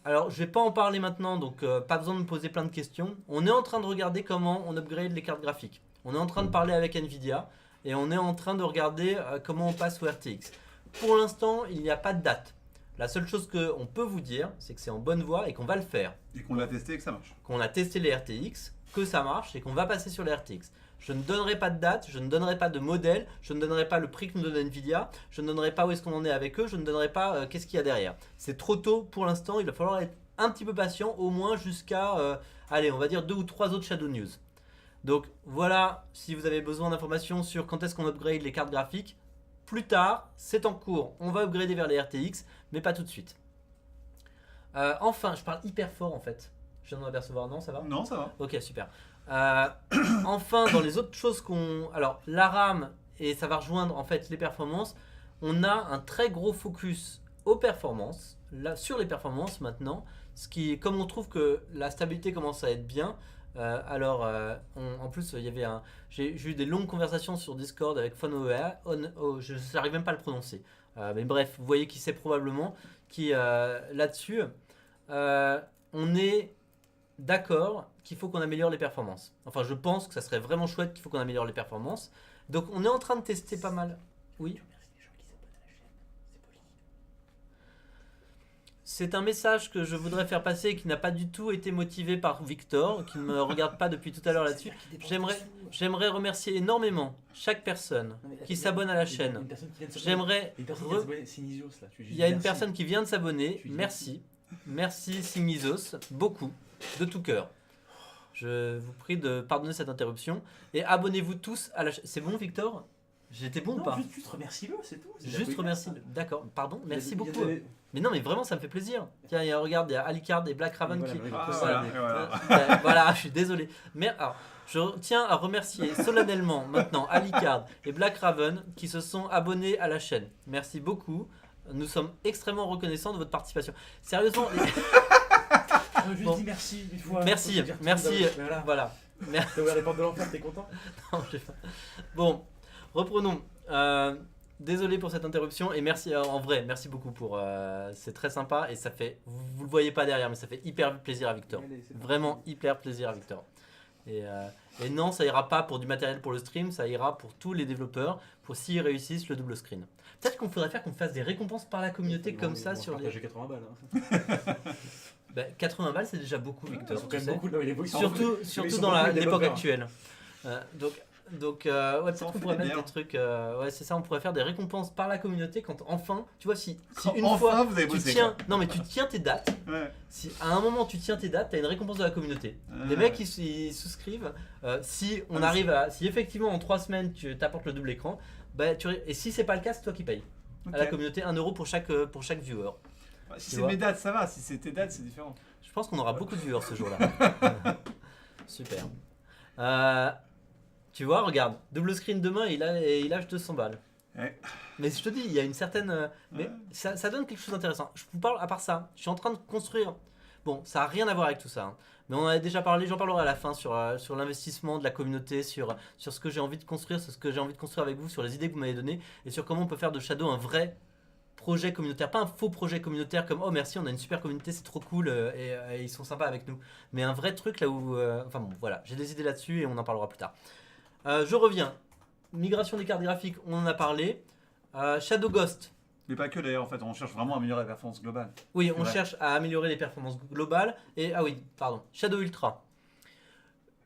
Alors je vais pas en parler maintenant, donc pas besoin de me poser plein de questions. On est en train de regarder comment on upgrade les cartes graphiques. On est en train de parler avec Nvidia et on est en train de regarder comment on passe au RTX. Pour l'instant, il n'y a pas de date. La seule chose qu'on peut vous dire, c'est que c'est en bonne voie et qu'on va le faire. Et qu'on l'a testé et que ça marche. Qu'on a testé les RTX, que ça marche et qu'on va passer sur les RTX. Je ne donnerai pas de date, je ne donnerai pas de modèle, je ne donnerai pas le prix que nous donne Nvidia, je ne donnerai pas où est-ce qu'on en est avec eux, je ne donnerai pas qu'est-ce qu'il y a derrière. C'est trop tôt pour l'instant, il va falloir être un petit peu patient, au moins jusqu'à, allez, on va dire 2 ou 3 autres Shadow News. Donc voilà, si vous avez besoin d'informations sur quand est-ce qu'on upgrade les cartes graphiques, plus tard, c'est en cours, on va upgrader vers les RTX, mais pas tout de suite. Enfin, je parle hyper fort en fait. Je viens de m'apercevoir, non, ça va? Non, ça va. Ok, super. Enfin, dans les autres choses alors, la RAM, et ça va rejoindre en fait les performances, on a un très gros focus aux performances, là, sur les performances maintenant, comme on trouve que la stabilité commence à être bien, en plus, j'ai eu des longues conversations sur Discord avec PhoneOS, je n'arrive même pas à le prononcer. Mais bref, vous voyez qui c'est probablement, qui là-dessus, on est d'accord qu'il faut qu'on améliore les performances. Enfin, je pense que ça serait vraiment chouette qu'il faut qu'on améliore les performances. Donc, on est en train de tester pas mal. Oui. C'est un message que je voudrais faire passer et qui n'a pas du tout été motivé par Victor, qui ne me regarde pas depuis tout à l'heure là-dessus. J'aimerais remercier énormément chaque personne qui s'abonne à la chaîne. J'aimerais. Il y a une personne qui vient de s'abonner. Merci. Merci Singizos. Beaucoup. De tout cœur. Je vous prie de pardonner cette interruption. Et abonnez-vous tous à la chaîne. C'est bon, Victor? J'étais bon ou pas? Juste remercie-le, c'est tout. Juste remercie. D'accord, pardon, merci beaucoup. beaucoup. Mais non, mais vraiment, ça me fait plaisir. Tiens, regarde, il y a Alicard et Black Raven Voilà, qui. voilà. Ah, Voilà. voilà, et voilà. Voilà, je suis désolé. Mais alors, je tiens à remercier solennellement maintenant Alicard et Black Raven qui se sont abonnés à la chaîne. Merci beaucoup. Nous sommes extrêmement reconnaissants de votre participation. Sérieusement, Je Bon. dis merci une fois. merci, Faut dire merci. tout, voilà. Voilà. T'as ouvert les portes de l'enfer, t'es content? Non, j'ai pas. Bon, reprenons. Désolé pour cette interruption et merci en vrai, merci beaucoup pour. C'est très sympa et ça fait. Vous le voyez pas derrière, mais ça fait hyper plaisir à Victor. Allez, c'est Vraiment hyper plaisir à Victor. Et non, ça ira pas pour du matériel pour le stream, ça ira pour tous les développeurs, pour s'ils réussissent le double screen. Peut-être qu'on faudrait faire qu'on fasse des récompenses par la communauté comme ça sur les. J'ai 80 balles. Hein. Bah, 80 balles, c'est déjà beaucoup, Victor. Ils sont tu quand même sais. beaucoup. Non, mais les boys sont Surtout ils sont dans beaucoup, les l'époque développeurs. actuelle. Donc, Donc, ouais, Ça peut-être en qu'on fait pourrait des mettre biens. des trucs. Ouais, c'est ça, on pourrait faire des récompenses par la communauté quand enfin, tu vois, si une Enfin, fois vous avez tu bossé. tiens. Non, mais tu tiens tes dates. Ouais. Si à un moment tu tiens tes dates, t'as une récompense de la communauté. Les mecs ils souscrivent. Si on Ah, mais arrive à. Si effectivement en 3 semaines tu t'apportes le double écran, bah, et si c'est pas le cas, c'est toi qui payes. Ok. À la communauté, 1 euro pour chaque viewer. Bah, si Tu c'est vois. mes dates, ça va. Si c'est tes dates, c'est différent. Je pense qu'on aura beaucoup de viewers ce jour-là. Super. Tu vois, regarde, double screen demain et il lâche 200 balles. Ouais. Mais je te dis, il y a une certaine. Mais Ouais. ça donne quelque chose d'intéressant. Je vous parle, à part ça, je suis en train de construire. Bon, ça n'a rien à voir avec tout ça. Hein. Mais on en a déjà parlé, j'en parlerai à la fin sur l'investissement de la communauté, sur ce que j'ai envie de construire, sur ce que j'ai envie de construire avec vous, sur les idées que vous m'avez données et sur comment on peut faire de Shadow un vrai projet communautaire. Pas un faux projet communautaire comme oh merci, on a une super communauté, c'est trop cool et ils sont sympas avec nous. Mais un vrai truc là où. Enfin bon, voilà, j'ai des idées là-dessus et on en parlera plus tard. Je reviens. Migration des cartes graphiques, on en a parlé. Shadow Ghost. Mais pas que d'ailleurs, en fait, on cherche vraiment à améliorer la performance globale. Oui, on Ouais. cherche à améliorer les performances globales. Et ah oui, pardon, Shadow Ultra.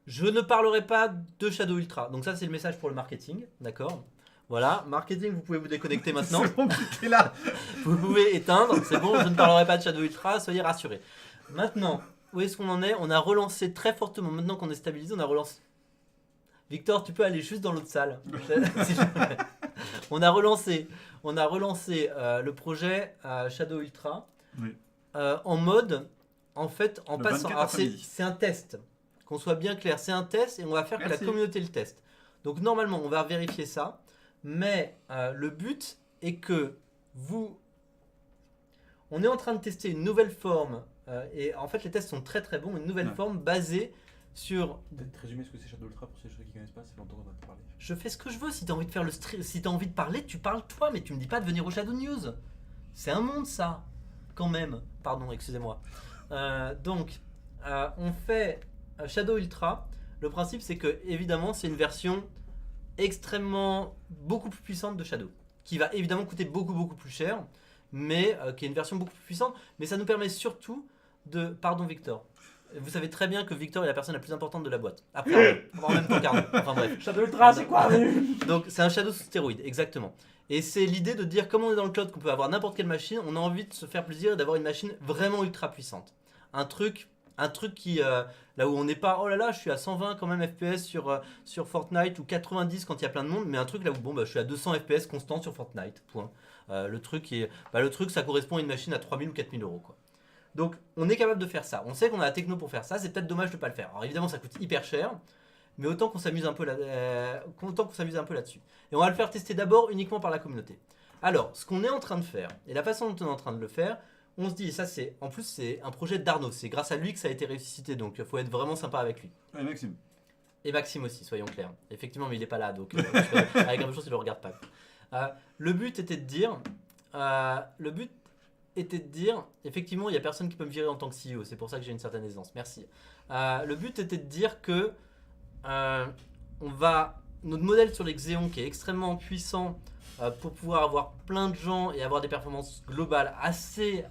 Je ne parlerai pas de Shadow Ultra. Donc ça, c'est le message pour le marketing, d'accord. Voilà, marketing, vous pouvez vous déconnecter maintenant. C'est bon, t'es là. Vous pouvez éteindre, c'est bon, je ne parlerai pas de Shadow Ultra, soyez rassurés. Maintenant, où est-ce qu'on en est? On a relancé très fortement, maintenant qu'on est stabilisé, on a relancé. Victor, tu peux aller juste dans l'autre salle. on a relancé le projet Shadow Ultra Oui. en mode, en fait, en Le passant. 24 Alors après-midi. c'est un test, qu'on soit bien clair, c'est un test et on va faire que la Merci. communauté le teste. Donc normalement, on va vérifier ça, mais le but est que vous. On est en train de tester une nouvelle forme et en fait les tests sont très très bons, une nouvelle Ouais. forme basée sur. Peut-être résumer ce que c'est Shadow Ultra pour ceux qui connaissent pas, c'est longtemps qu'on va te parler. Je fais ce que je veux. Si t'as envie de faire le stream, si t'as envie de parler, tu parles toi, mais tu me dis pas de venir au Shadow News. C'est un monde ça, quand même. Pardon, excusez-moi. Donc, on fait Shadow Ultra. Le principe, c'est que évidemment, c'est une version extrêmement beaucoup plus puissante de Shadow, qui va évidemment coûter beaucoup plus cher, mais qui est une version beaucoup plus puissante. Mais ça nous permet surtout de. Pardon, Victor. Vous savez très bien que Victor est la personne la plus importante de la boîte. Après, en même temps qu'Arnaud. Enfin bref. Shadow Ultra, c'est quoi? Donc c'est un Shadow sous stéroïde, exactement. Et c'est l'idée de dire, comme on est dans le cloud, qu'on peut avoir n'importe quelle machine, on a envie de se faire plaisir et d'avoir une machine vraiment ultra puissante. Un truc qui, là où on n'est pas, oh là là, je suis à 120 quand même FPS sur Fortnite, ou 90 quand il y a plein de monde, mais un truc là où, bon, bah, je suis à 200 FPS constant sur Fortnite, point. Le truc, ça correspond à une machine à 3000 ou 4000 euros, quoi. Donc on est capable de faire ça. On sait qu'on a la techno pour faire ça, c'est peut-être dommage de ne pas le faire. Alors évidemment, ça coûte hyper cher. Mais autant qu'on s'amuse un peu là-dessus. Et on va le faire tester d'abord uniquement par la communauté. Alors, ce qu'on est en train de faire, et la façon dont on est en train de le faire, on se dit, et ça c'est, en plus c'est un projet d'Arnaud, c'est grâce à lui que ça a été ressuscité, donc il faut être vraiment sympa avec lui. Ouais, Maxime. Et Maxime aussi, soyons clairs. Effectivement, mais il n'est pas là, donc avec un peu de chance, il ne le regarde pas. Le but était de dire, effectivement, il n'y a personne qui peut me virer en tant que CEO, c'est pour ça que j'ai une certaine aisance, merci. Le but était de dire que notre modèle sur les Xeon qui est extrêmement puissant pour pouvoir avoir plein de gens et avoir des performances globales assez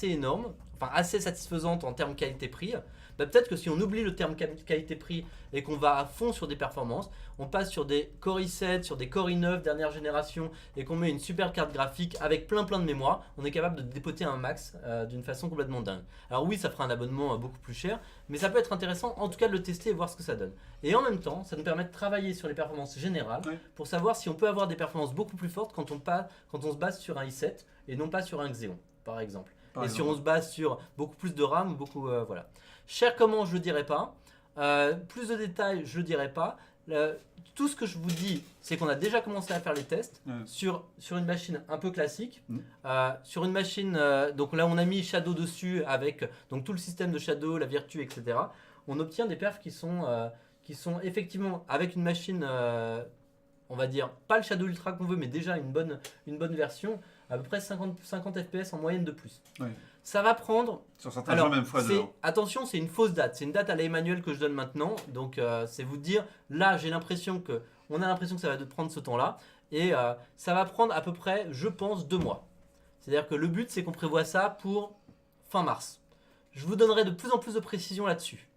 énormes, enfin assez satisfaisantes en termes qualité-prix, bah peut-être que si on oublie le terme qualité-prix et qu'on va à fond sur des performances, on passe sur des Core i7, sur des Core i9 dernière génération et qu'on met une super carte graphique avec plein de mémoire, on est capable de dépoter un max d'une façon complètement dingue. Alors oui, ça fera un abonnement beaucoup plus cher, mais ça peut être intéressant en tout cas de le tester et voir ce que ça donne. Et en même temps, ça nous permet de travailler sur les performances générales pour savoir si on peut avoir des performances beaucoup plus fortes quand on se base sur un i7 et non pas sur un Xeon, par exemple. Si on se base sur beaucoup plus de RAM ou beaucoup... voilà. Cher comment, je ne le dirai pas. Plus de détails, je ne le dirai pas. Tout ce que je vous dis, c'est qu'on a déjà commencé à faire les tests sur une machine un peu classique. Sur une machine, donc là on a mis Shadow dessus avec donc tout le système de Shadow, la Virtue, etc. On obtient des perfs qui sont effectivement avec une machine, on va dire, pas le Shadow Ultra qu'on veut, mais déjà une bonne version, à peu près 50 FPS en moyenne de plus. Ouais. Ça va prendre... Sur certains jeux, même x2. Attention, c'est une fausse date. C'est une date à l'Emmanuel que je donne maintenant. Donc, c'est vous dire, là, on a l'impression que ça va prendre ce temps-là. Et ça va prendre à peu près, je pense, 2 mois. C'est-à-dire que le but, c'est qu'on prévoit ça pour fin mars. Je vous donnerai de plus en plus de précisions là-dessus.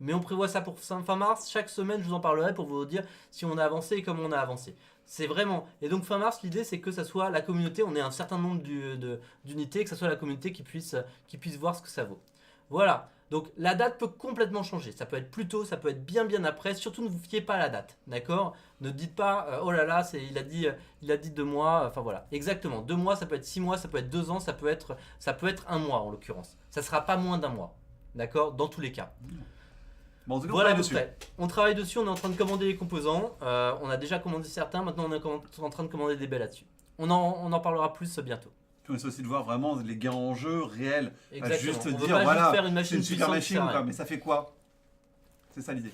Mais on prévoit ça pour fin mars. Chaque semaine, je vous en parlerai pour vous dire si on a avancé et comment on a avancé. C'est vraiment. Et donc fin mars, l'idée c'est que ça soit la communauté, on ait un certain nombre d'unités, que ça soit la communauté qui puisse voir ce que ça vaut. Voilà. Donc la date peut complètement changer. Ça peut être plus tôt, ça peut être bien après. Surtout ne vous fiez pas à la date, d'accord? Ne dites pas oh là là, il a dit 2 mois. Enfin voilà, exactement. 2 mois, ça peut être 6 mois, ça peut être 2 ans, ça peut être 1 mois en l'occurrence. Ça sera pas moins d'1 mois, d'accord? Dans tous les cas. Bon, en tout cas, Voilà à peu dessus. près. On travaille dessus, on est en train de commander les composants. On a déjà commandé certains, maintenant on est en train de commander des baies là-dessus. On en parlera plus bientôt. Puis on essaie aussi de voir vraiment les gains en jeu réels. Pas Exactement. juste On veut dire, pas voilà, juste faire une c'est machine une super puissante qui machine, sert à quoi, rien. mais ça fait quoi? C'est ça l'idée.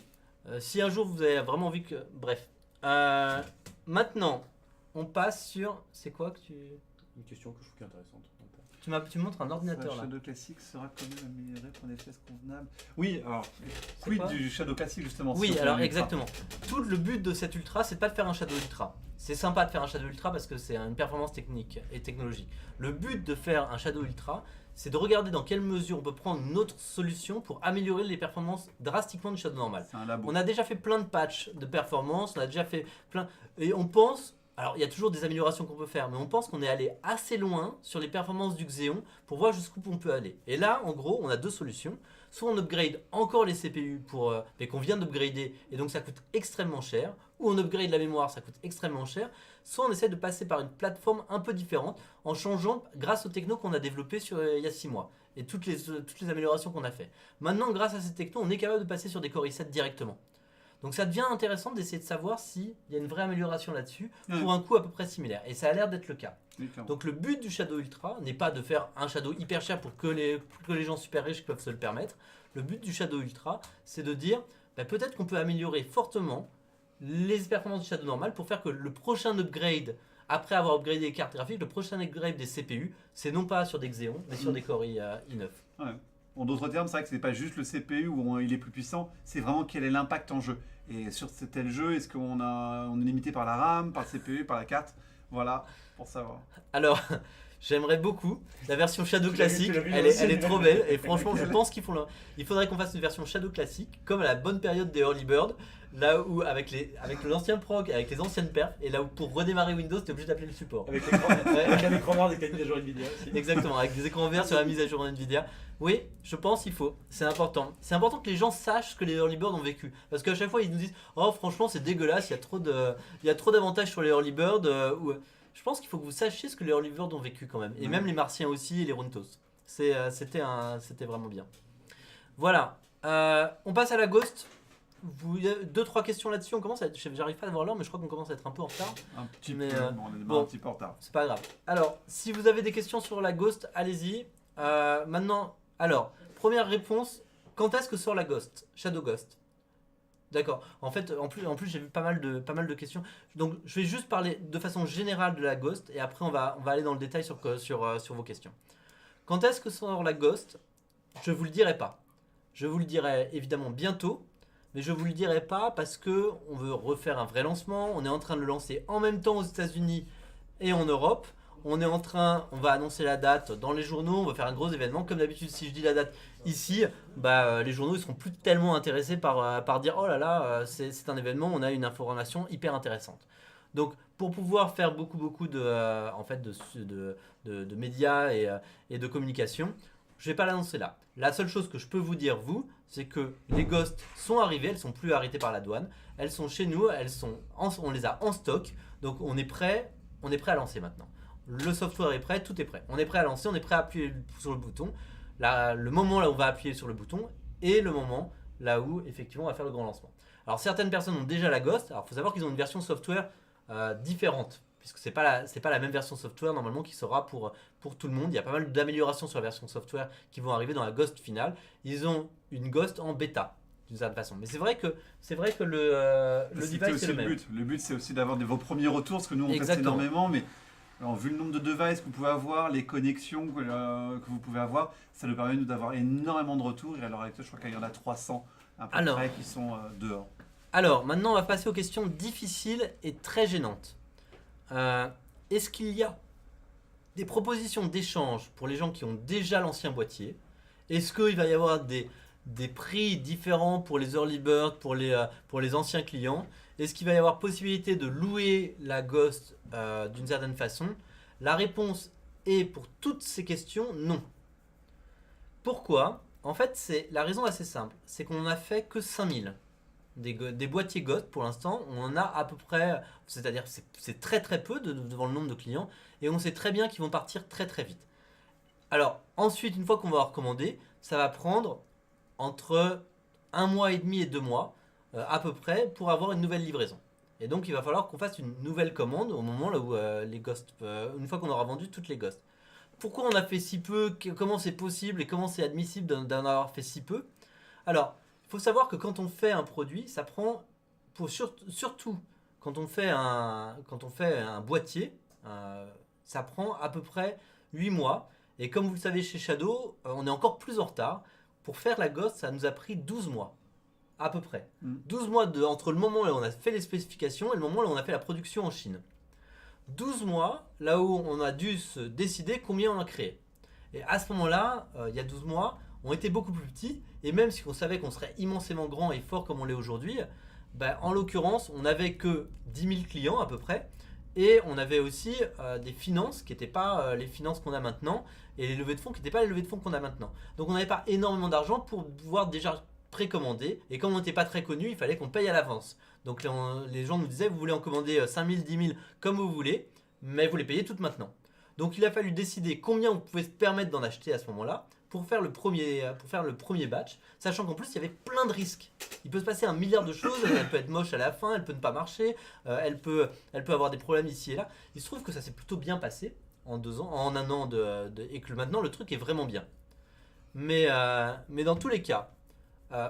Si un jour vous avez vraiment envie que... Bref. Maintenant, on passe sur... C'est quoi que tu... Une question que je trouve intéressante. Tu me montres un ordinateur Le là. Shadow classique sera quand même amélioré pour des FPS convenables. Oui, alors, C'est quid quoi du Shadow classique justement? Oui, si on alors fait l'ultra. exactement. Tout le but de cet ultra, c'est pas de faire un Shadow Ultra. C'est sympa de faire un Shadow Ultra parce que c'est une performance technique et technologique. Le but de faire un Shadow Ultra, c'est de regarder dans quelle mesure on peut prendre une autre solution pour améliorer les performances drastiquement du Shadow normal. C'est un labo. On a déjà fait plein de patchs de performance, on a déjà fait plein... Et on pense... Alors, il y a toujours des améliorations qu'on peut faire, mais on pense qu'on est allé assez loin sur les performances du Xeon pour voir jusqu'où on peut aller. Et là, en gros, on a 2 solutions. Soit on upgrade encore les CPU mais qu'on vient d'upgrader et donc ça coûte extrêmement cher, ou on upgrade la mémoire, ça coûte extrêmement cher, soit on essaie de passer par une plateforme un peu différente en changeant grâce aux technos qu'on a développés il y a 6 mois et toutes les améliorations qu'on a fait. Maintenant, grâce à ces technos, on est capable de passer sur des Core i7 directement. Donc ça devient intéressant d'essayer de savoir s'il y a une vraie amélioration là-dessus pour un coût à peu près similaire. Et ça a l'air d'être le cas. Oui, clairement. Donc le but du Shadow Ultra n'est pas de faire un Shadow hyper cher pour que les gens super riches peuvent se le permettre. Le but du Shadow Ultra, c'est de dire peut-être qu'on peut améliorer fortement les performances du Shadow normal pour faire que le prochain upgrade, après avoir upgradé les cartes graphiques, le prochain upgrade des CPU, c'est non pas sur des Xeon, mais sur des Core i9. Ouais. En d'autres termes, c'est vrai que c'est pas juste le CPU où il est plus puissant, c'est vraiment quel est l'impact en jeu. Et sur tel jeu, est-ce qu'on est limité par la RAM, par le CPU, par la carte? Voilà, pour savoir. Alors, j'aimerais beaucoup la version Shadow Tu l'as vu, classique, tu l'as vu, elle aussi. est trop belle et franchement je pense il faudrait qu'on fasse une version Shadow classique comme à la bonne période des Early Bird, là où avec l'ancien prog, avec les anciennes perfs, et là où pour redémarrer Windows t'es obligé d'appeler le support. Avec un écran noir des qualités de jour Nvidia aussi. Exactement, avec des écrans verts sur la mise à jour Nvidia. Oui, je pense qu'il faut, c'est important. C'est important que les gens sachent ce que les Early Bird ont vécu. Parce qu'à chaque fois ils nous disent oh franchement c'est dégueulasse, il y a trop d'avantages sur les Early Bird. Je pense qu'il faut que vous sachiez ce que les Early Bird ont vécu quand même. Et même les Martiens aussi et les Runtos. C'était vraiment bien. Voilà, on passe à la Ghost. 2-3 questions là-dessus, on commence à être... J'arrive pas à voir l'heure, mais je crois qu'on commence à être un peu en retard. Un petit Mais, peu, on est un petit peu en retard. C'est pas grave. Alors, si vous avez des questions sur la Ghost, allez-y. Maintenant, alors, première réponse, quand est-ce que sort la Ghost? Shadow Ghost. D'accord. En fait, en plus j'ai vu pas mal de questions. Donc, je vais juste parler de façon générale de la Ghost et après on va aller dans le détail sur vos questions. Quand est-ce que sort la Ghost? Je vous le dirai pas. Je vous le dirai évidemment bientôt. Mais je vous le dirai pas parce que on veut refaire un vrai lancement. On est en train de le lancer en même temps aux États-Unis et en Europe. On va annoncer la date dans les journaux. On va faire un gros événement. Comme d'habitude, si je dis la date ici, les journaux ils seront plus tellement intéressés par dire oh là là, c'est un événement. On a une information hyper intéressante. Donc pour pouvoir faire beaucoup de médias et de communication, je vais pas l'annoncer là. La seule chose que je peux vous dire, c'est que les Ghosts sont arrivées, elles sont plus arrêtées par la douane, elles sont chez nous, on les a en stock, donc on est prêt à lancer maintenant. Le software est prêt, tout est prêt. On est prêt à lancer, on est prêt à appuyer sur le bouton. Le moment là où on va appuyer sur le bouton et le moment là où effectivement on va faire le grand lancement. Alors certaines personnes ont déjà la Ghost, alors il faut savoir qu'ils ont une version software différente. Puisque c'est pas la même version software normalement qui sera pour tout le monde. Il y a pas mal d'améliorations sur la version software qui vont arriver dans la Ghost finale. Ils ont une Ghost en bêta d'une certaine façon. Mais c'est vrai que le device c'est le même. Le but c'est aussi d'avoir vos premiers retours, parce que nous on teste Exactement. énormément, mais alors, vu le nombre de devices que vous pouvez avoir, les connexions que vous pouvez avoir, ça nous permet nous d'avoir énormément de retours. Et à l'heure actuelle, je crois qu'il y en a 300 à peu près qui sont dehors. Alors maintenant on va passer aux questions difficiles et très gênantes. Est-ce qu'il y a des propositions d'échange pour les gens qui ont déjà l'ancien boîtier? Est-ce qu'il va y avoir des des prix différents pour les early birds, pour les anciens clients. Est-ce qu'il va y avoir possibilité de louer la Ghost d'une certaine façon? La réponse est pour toutes ces questions non. Pourquoi? En fait, la raison est assez simple. C'est qu'on n'a fait que 5000 des boîtiers Ghost pour l'instant. On en a à peu près, c'est-à-dire c'est très très peu devant le nombre de clients. Et on sait très bien qu'ils vont partir très très vite. Alors ensuite, une fois qu'on va avoir commandé, ça va prendre entre 1 mois et demi et 2 mois à peu près pour avoir une nouvelle livraison. Et donc il va falloir qu'on fasse une nouvelle commande au moment là où les Ghosts, une fois qu'on aura vendu toutes les Ghosts. Pourquoi on a fait si peu? Comment c'est possible et comment c'est admissible d'en avoir fait si peu? Alors, il faut savoir que quand on fait un produit, ça prend, surtout quand on fait un boîtier, ça prend à peu près 8 mois. Et comme vous le savez chez Shadow, on est encore plus en retard. Pour faire la Ghost, ça nous a pris 12 mois. À peu près. 12 mois entre le moment où on a fait les spécifications et le moment où on a fait la production en Chine. 12 mois, là où on a dû se décider combien on a créé. Et à ce moment-là, il y a 12 mois, on était beaucoup plus petits. Et même si on savait qu'on serait immensément grand et fort comme on l'est aujourd'hui, en l'occurrence, on n'avait que 10 000 clients à peu près. Et on avait aussi des finances qui n'étaient pas les finances qu'on a maintenant. Et les levées de fonds qui n'étaient pas les levées de fonds qu'on a maintenant. Donc on n'avait pas énormément d'argent pour pouvoir déjà précommander. Et comme on n'était pas très connu, il fallait qu'on paye à l'avance. Donc les gens nous disaient, vous voulez en commander 5 000, 10 000 comme vous voulez, mais vous les payez toutes maintenant. Donc il a fallu décider combien on pouvait se permettre d'en acheter à ce moment-là pour faire le premier batch, sachant qu'en plus il y avait plein de risques. Il peut se passer 1 milliard de choses, elle peut être moche à la fin, elle peut ne pas marcher, elle peut avoir des problèmes ici et là. Il se trouve que ça s'est plutôt bien passé en 2 ans, en 1 an et que maintenant le truc est vraiment bien. Mais dans tous les cas,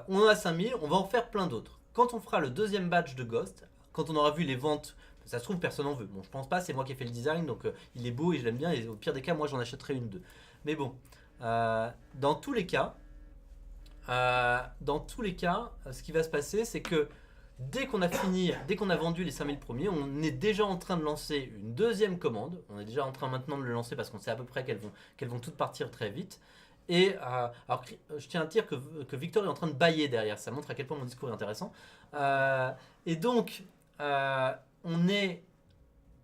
on en a 5000, on va en faire plein d'autres. Quand on fera le deuxième batch de Ghost, quand on aura vu les ventes, ça se trouve personne en veut. Bon, je pense pas, c'est moi qui ai fait le design, donc il est beau et je l'aime bien. Et au pire des cas, moi j'en achèterai une, 2. Mais bon, dans tous les cas, ce qui va se passer, c'est que dès qu'on a vendu les 5000 premiers, on est déjà en train de lancer une deuxième commande. On est déjà en train maintenant de le lancer parce qu'on sait à peu près qu'elles vont toutes partir très vite. Et alors, je tiens à dire que Victor est en train de bâiller derrière, ça montre à quel point mon discours est intéressant. Et donc, on est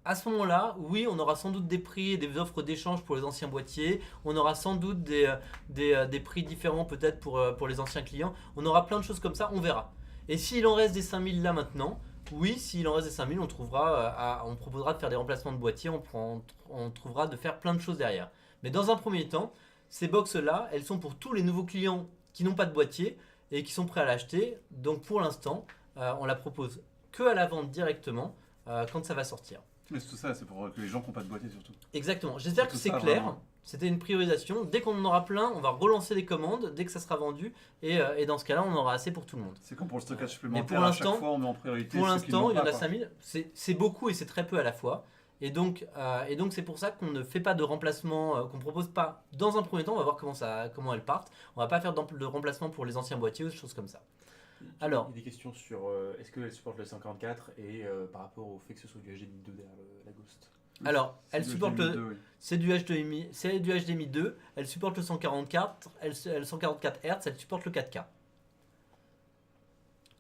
à ce moment-là, oui, on aura sans doute des prix et des offres d'échange pour les anciens boîtiers, on aura sans doute des prix différents peut-être pour les anciens clients, on aura plein de choses comme ça, on verra. Et s'il en reste des 5000 là maintenant, oui, s'il en reste des 5000, on proposera de faire des remplacements de boîtiers, on trouvera de faire plein de choses derrière. Mais dans un premier temps, ces box-là, elles sont pour tous les nouveaux clients qui n'ont pas de boîtier et qui sont prêts à l'acheter. Donc pour l'instant, on la propose que à la vente directement quand ça va sortir. Mais tout ça, c'est pour que les gens qui n'ont pas de boîtier surtout. Exactement. J'espère que c'est clair. Vraiment. C'était une priorisation. Dès qu'on en aura plein, on va relancer les commandes dès que ça sera vendu. Et dans ce cas-là, on aura assez pour tout le monde. C'est comme pour le stockage supplémentaire. À chaque fois, on met en priorité. Pour l'instant, il y en a 5000. C'est beaucoup et c'est très peu à la fois. Et donc c'est pour ça qu'on ne fait pas de remplacement, qu'on ne propose pas dans un premier temps. On va voir comment elles partent. On va pas faire de remplacement pour les anciens boîtiers ou des choses comme ça. Alors, il y a des questions sur est-ce qu'elle supporte le 144 et par rapport au fait que ce soit du HDMI 2 derrière la Ghost. Alors, elle supporte c'est du HDMI 2, elle supporte le 144, elle 144 Hz, elle supporte le 4K.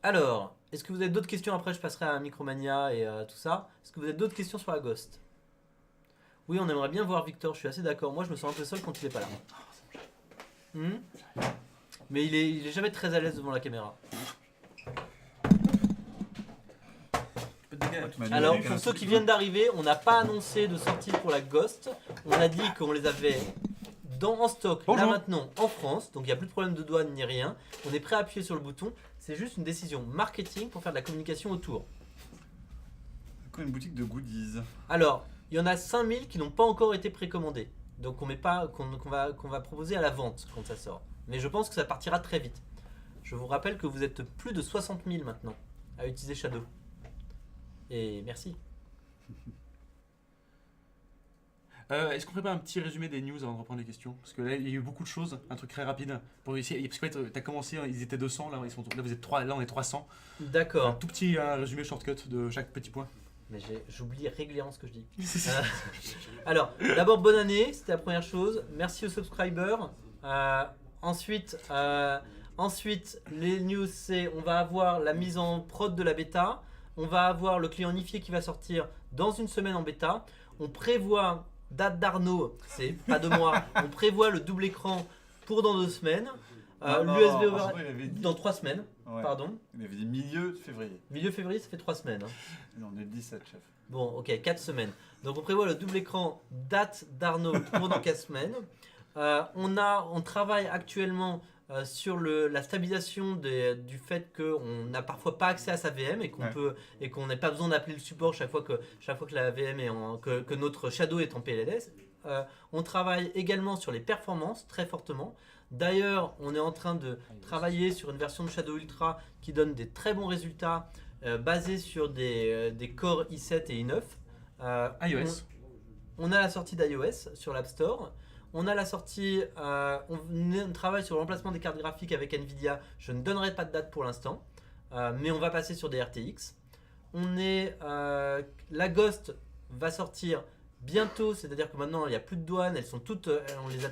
Alors, est-ce que vous avez d'autres questions? Après, je passerai à Micromania et tout ça. Est-ce que vous avez d'autres questions sur la Ghost? Oui, on aimerait bien voir Victor, je suis assez d'accord. Moi, je me sens un peu seul quand il est pas là. Mais il est jamais très à l'aise devant la caméra. Alors, pour ceux qui viennent d'arriver, on n'a pas annoncé de sortie pour la Ghost. On a dit qu'on les avait en stock, là maintenant, en France. Donc, il n'y a plus de problème de douane ni rien. On est prêt à appuyer sur le bouton. C'est juste une décision marketing pour faire de la communication autour. C'est quoi une boutique de goodies? Alors, il y en a 5000 qui n'ont pas encore été précommandés. Donc, qu'on va proposer à la vente quand ça sort. Mais je pense que ça partira très vite. Je vous rappelle que vous êtes plus de 60 000 maintenant à utiliser Shadow. Et merci. Est-ce qu'on ferait pas un petit résumé des news avant de reprendre les questions? Parce que là, il y a eu beaucoup de choses, un truc très rapide. Pour essayer, parce que tu as commencé, ils étaient 200, là, vous êtes 3, là on est 300. D'accord. Un tout petit résumé shortcut de chaque petit point. Mais j'oublie régulièrement ce que je dis. Alors, d'abord, bonne année, c'était la première chose. Merci aux subscribers. Ensuite, Ensuite, les news, c'est on va avoir la mise en prod de la bêta. On va avoir le client unifié qui va sortir dans une semaine en bêta. On prévoit, date d'Arnaud, c'est pas de moi, on prévoit le double écran pour dans 2 semaines. L'USB over Arnaud, il avait dit- dans 3 semaines, Ouais. pardon. Il avait dit milieu de février. Milieu février, ça fait 3 semaines. Hein. Non, on est le 17, chef. Bon, ok, 4 semaines. Donc on prévoit le double écran date d'Arnaud pour dans 4 semaines. On travaille actuellement sur la stabilisation du fait qu'on n'a parfois pas accès à sa VM et qu'on n'a pas besoin d'appeler le support chaque fois que la VM que notre Shadow est en PLLS. On travaille également sur les performances très fortement. D'ailleurs, on est en train de travailler sur une version de Shadow Ultra qui donne des très bons résultats basés sur des Core i7 et i9. iOS. On a la sortie d'iOS sur l'App Store. On a la sortie, on travaille sur le remplacement des cartes graphiques avec Nvidia. Je ne donnerai pas de date pour l'instant, mais on va passer sur des RTX. La Ghost va sortir bientôt, c'est-à-dire que maintenant il n'y a plus de douane, elles sont toutes, on les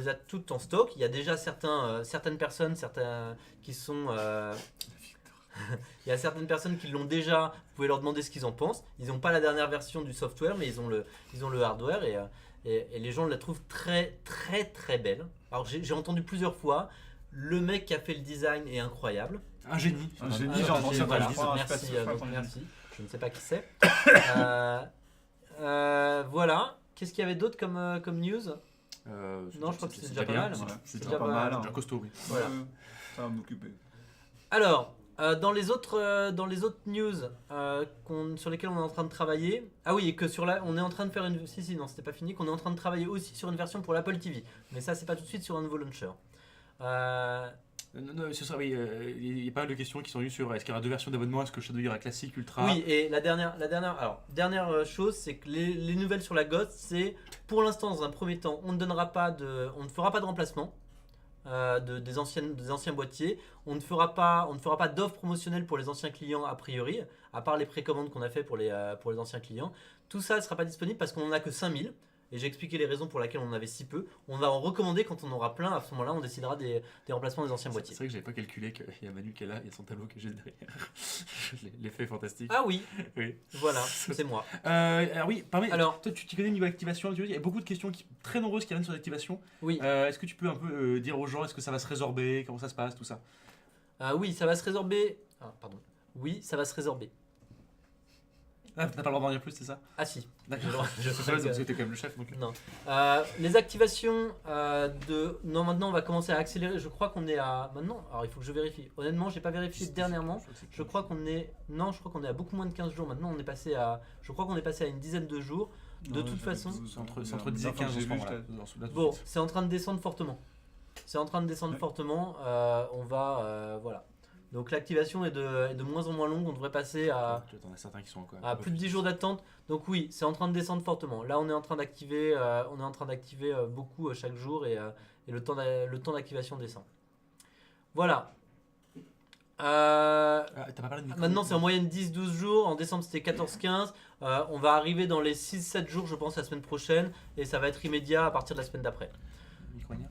a toutes en stock. Il y a déjà certaines personnes qui sont il y a certaines personnes qui l'ont déjà, vous pouvez leur demander ce qu'ils en pensent. Ils n'ont pas la dernière version du software, mais ils ont le hardware et les gens la trouvent très très très belle. Alors j'ai entendu plusieurs fois, le mec qui a fait le design est incroyable. Un génie. Un génie, Ah, j'ai entendu ça. voilà, je crois, merci, je sais pas si je crois donc qu'on merci. Je ne sais pas qui c'est. Voilà. Qu'est-ce qu'il y avait d'autre comme news? Non, je crois que c'est déjà pas mal. Voilà, C'est c'est déjà pas mal. C'est hein. déjà costaud, oui. Voilà. Ça va m'occuper. Alors, dans les autres news sur lesquelles on est en train de travailler, ah oui, et que on est en train de faire une, si non, c'était pas fini, qu'on est en train de travailler aussi sur une version pour l'Apple TV, mais ça c'est pas tout de suite sur un nouveau launcher. Non, ce sera, oui, il y a pas mal de questions qui sont venues sur est-ce qu'il y aura 2 versions d'abonnement, est-ce que Shadow il y aura classique, ultra. Oui, et la dernière chose, c'est que les nouvelles sur la Ghost, c'est pour l'instant dans un premier temps, on ne fera pas de remplacement. Des anciens boîtiers. On ne fera pas d'offre promotionnelle pour les anciens clients a priori, à part les précommandes qu'on a fait pour les anciens clients. Tout ça ne sera pas disponible parce qu'on n'en a que 5000. Et j'ai expliqué les raisons pour lesquelles on en avait si peu. On va en recommander quand on aura plein. À ce moment-là, on décidera des remplacements des anciens boîtiers. C'est vrai que j'avais pas calculé qu'il y a Manu qui est là, il y a son tableau que j'ai derrière. L'effet est fantastique. Ah oui, Oui. voilà, c'est moi. Alors oui, Alors- toi tu connais niveau activation, il y a beaucoup de questions très nombreuses qui viennent sur l'activation. Oui. Est-ce que tu peux un peu dire aux gens, est-ce que ça va se résorber, comment ça se passe, tout ça? Oui, ça va se résorber. Ah, pardon. Oui, ça va se de Ah, t'as pas le droit d'en dire plus, c'est ça? Ah si. D'accord. Je sais sais pas, que- parce que t'es quand même le chef. Donc... Non. Les activations Non, maintenant on va commencer à accélérer. Je crois qu'on est à. Maintenant, alors il faut que je vérifie. Honnêtement, j'ai pas vérifié dernièrement. Je crois qu'on est. Non, je crois qu'on est à beaucoup moins de 15 jours. Maintenant, on est passé à. Je crois qu'on est passé à une dizaine de jours. De toute façon. C'est entre 10 et 15 en ce moment-là. Bon, c'est en train de descendre fortement. On va. Voilà. Donc l'activation est de moins en moins longue. On devrait passer à. T'en as certains qui sont encore. À plus de 10 jours d'attente. Donc oui, c'est en train de descendre fortement. Là, on est en train d'activer, beaucoup chaque jour et le temps d'activation descend. Voilà. T'as pas parlé de micro. Maintenant, c'est en moyenne 10-12 jours. En décembre, c'était 14-15. On va arriver dans les 6-7 jours, je pense, la semaine prochaine. Et ça va être immédiat à partir de la semaine d'après. Micromania.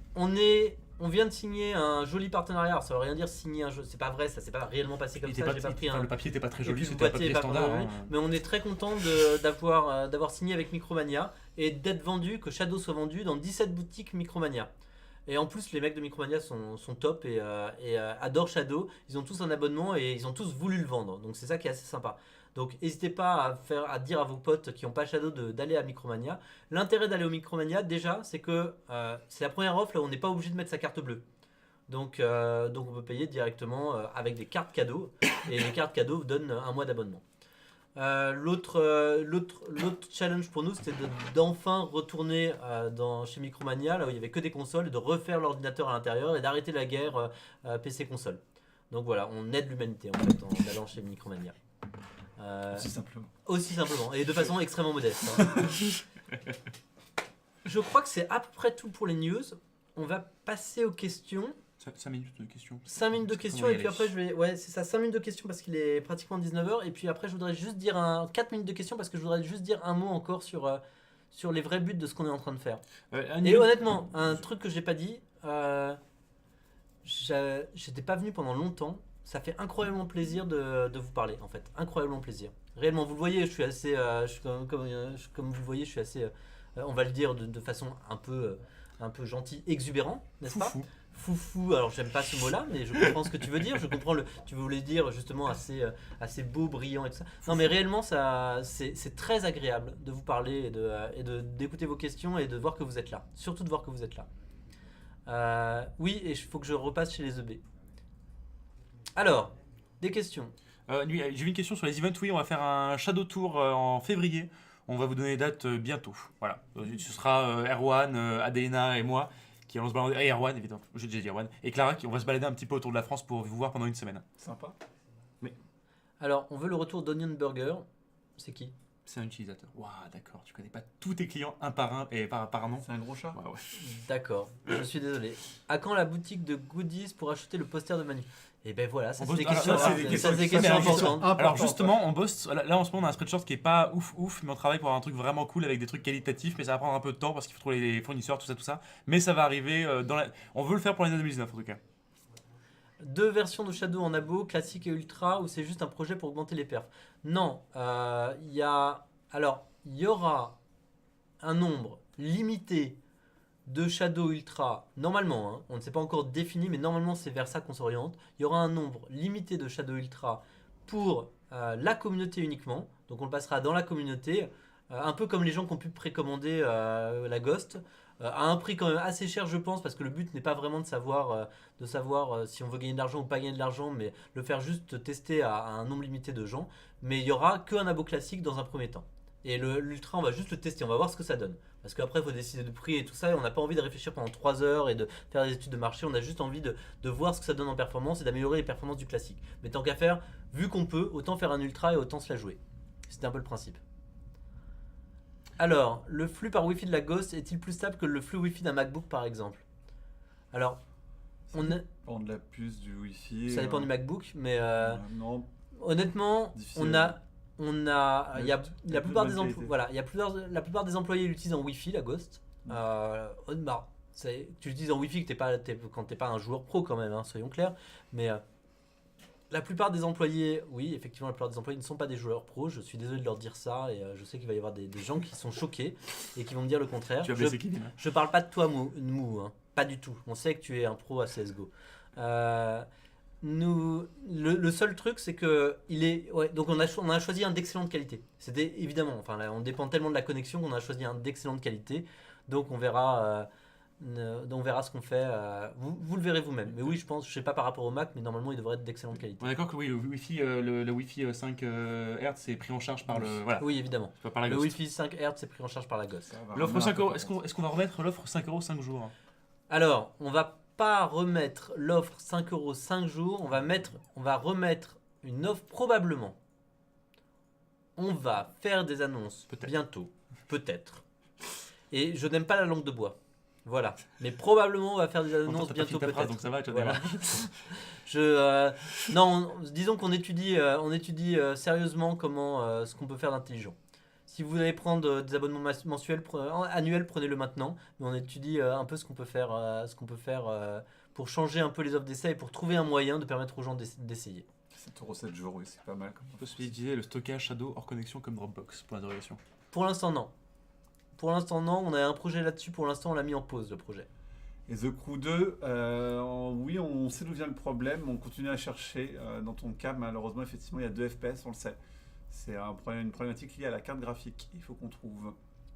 On vient de signer un joli partenariat. Alors, ça veut rien dire signer un jeu. C'est pas vrai, ça s'est pas réellement passé comme ça. J'ai pas pris Le papier était pas très et joli, puis le c'était un boîtier papier est pas standard. vraiment hein. Mais on est très content d'avoir signé avec Micromania et d'être vendu, que Shadow soit vendu dans 17 boutiques Micromania. Et en plus, les mecs de Micromania sont top et adorent Shadow. Ils ont tous un abonnement et ils ont tous voulu le vendre. Donc c'est ça qui est assez sympa. Donc n'hésitez pas à dire à vos potes qui n'ont pas Shadow d'aller à Micromania. L'intérêt d'aller au Micromania, déjà, c'est que c'est la première offre là où on n'est pas obligé de mettre sa carte bleue. Donc on peut payer directement avec des cartes cadeaux. Et les cartes cadeaux vous donnent un mois d'abonnement. L'autre challenge pour nous, c'était d'enfin retourner chez Micromania, là où il n'y avait que des consoles, et de refaire l'ordinateur à l'intérieur et d'arrêter la guerre PC-console. Donc voilà, on aide l'humanité en fait en allant chez Micromania. Aussi simplement, et de façon extrêmement modeste. Hein. Je crois que c'est à peu près tout pour les news. On va passer aux questions. 5 minutes de questions. 5 minutes de questions et puis après je vais... Ouais, c'est ça, 5 minutes de questions parce qu'il est pratiquement 19h et puis après je voudrais juste dire 4 minutes de questions parce que je voudrais juste dire un mot encore sur les vrais buts de ce qu'on est en train de faire. Et honnêtement, un truc que j'ai pas dit, j'étais pas venu pendant longtemps. Ça fait incroyablement plaisir de vous parler, en fait. Incroyablement plaisir. Réellement, vous le voyez, je suis assez. Comme vous le voyez, je suis assez. On va le dire de façon un peu gentil, exubérant, n'est-ce pas? Foufou. Foufou, alors j'aime pas ce mot-là, mais je comprends ce que tu veux dire. Je comprends tu voulais dire justement assez beau, brillant et tout ça. Non, mais réellement, c'est très agréable de vous parler d'écouter vos questions et de voir que vous êtes là. Surtout de voir que vous êtes là. Oui, et il faut que je repasse chez les EB. Alors, des questions. J'ai vu une question sur les events. Oui, on va faire un Shadow Tour en février. On va vous donner les dates bientôt. Voilà. Ce sera Erwan, Adéna et moi qui allons se balader. Et Erwan, évidemment. J'ai déjà dit Erwan. Et Clara, on va se balader un petit peu autour de la France pour vous voir pendant une semaine. Sympa. Alors, on veut le retour d'Onion Burger. C'est qui? C'est un utilisateur. Waouh, d'accord. Tu connais pas tous tes clients un par un et par nom. C'est un gros chat. Ouais. D'accord, je suis désolé. À quand la boutique de goodies pour acheter le poster de Manu? Et ben voilà, ça c'est des questions, importantes. Alors justement, on bosse. Là en ce moment, on a un spreadshirt qui est pas ouf, mais on travaille pour avoir un truc vraiment cool avec des trucs qualitatifs, mais ça va prendre un peu de temps parce qu'il faut trouver les fournisseurs, tout ça. Mais ça va arriver on veut le faire pour l'année 2019 en tout cas. 2 versions de Shadow en abo, classique et ultra, ou c'est juste un projet pour augmenter les perfs? Non, il y aura un nombre limité de Shadow Ultra, normalement, hein, on ne s'est pas encore défini, mais normalement c'est vers ça qu'on s'oriente. Il y aura un nombre limité de Shadow Ultra pour la communauté uniquement, donc on le passera dans la communauté, un peu comme les gens qui ont pu précommander la Ghost, à un prix quand même assez cher je pense, parce que le but n'est pas vraiment de savoir si on veut gagner de l'argent ou pas gagner de l'argent, mais le faire juste tester à un nombre limité de gens. Mais il n'y aura qu'un abo classique dans un premier temps. Et l'ultra, on va juste le tester, on va voir ce que ça donne. Parce qu'après, il faut décider de prix et tout ça, et on n'a pas envie de réfléchir pendant 3 heures et de faire des études de marché, on a juste envie de voir ce que ça donne en performance et d'améliorer les performances du classique. Mais tant qu'à faire, vu qu'on peut, autant faire un ultra et autant se la jouer. C'était un peu le principe. Alors, le flux par Wi-Fi de la Ghost est-il plus stable que le flux Wi-Fi d'un MacBook par exemple? Alors, Ça dépend de la puce du Wi-Fi. ça dépend du MacBook, mais Non, honnêtement, difficile. il y a la plupart des qualité. la plupart des employés l'utilisent en Wi-Fi, la Ghost. Tu l'utilises en Wi-Fi quand t'es pas un joueur pro quand même, hein, soyons clairs. Mais la plupart des employés, oui, effectivement, la plupart des employés ne sont pas des joueurs pro. Je suis désolé de leur dire ça, et je sais qu'il va y avoir des gens qui sont choqués et qui vont me dire le contraire. Tu as blessé Kevin. Je parle pas de toi, Mou, hein. Pas du tout. On sait que tu es un pro à CSGO. Le seul truc, c'est que donc on a choisi un d'excellente qualité. C'était évidemment, enfin là, on dépend tellement de la connexion qu'on a choisi un d'excellente qualité. Donc on verra ce qu'on fait. Vous le verrez vous-même. Mais oui, je sais pas par rapport au Mac, mais normalement il devrait être d'excellente qualité. On est d'accord que oui, le Wi-Fi 5 Hz c'est pris en charge par le. Voilà. Oui, évidemment. Pas par la Le Ghost. Wi-Fi 5 Hz c'est pris en charge par la Ghost. L'offre 5 euros, est-ce qu'on va remettre l'offre 5 euros 5 jours? Alors, on va pas remettre l'offre 5 euros 5 jours, on va remettre une offre probablement. On va faire des annonces bientôt, peut-être. Et je n'aime pas la langue de bois. Voilà. Mais probablement on va faire des annonces bientôt peut-être. Donc ça va, tu Voilà. Non, disons qu'on étudie, sérieusement comment ce qu'on peut faire d'intelligent. Si vous allez prendre des abonnements mensuels, annuels, prenez-le maintenant. Mais on étudie un peu ce qu'on peut faire, pour changer un peu les offres d'essai et pour trouver un moyen de permettre aux gens d'essayer. 7 € 7 jours, oui, c'est pas mal. On peut se utiliser le stockage Shadow hors connexion comme Dropbox pour l'interrogation. Pour l'instant, non. On a un projet là-dessus. Pour l'instant, on l'a mis en pause, le projet. Et The Crew 2, oui, on sait d'où vient le problème, on continue à chercher. Dans ton cas, malheureusement, effectivement, il y a 2 FPS, on le sait. C'est une problématique liée à la carte graphique, il faut qu'on trouve.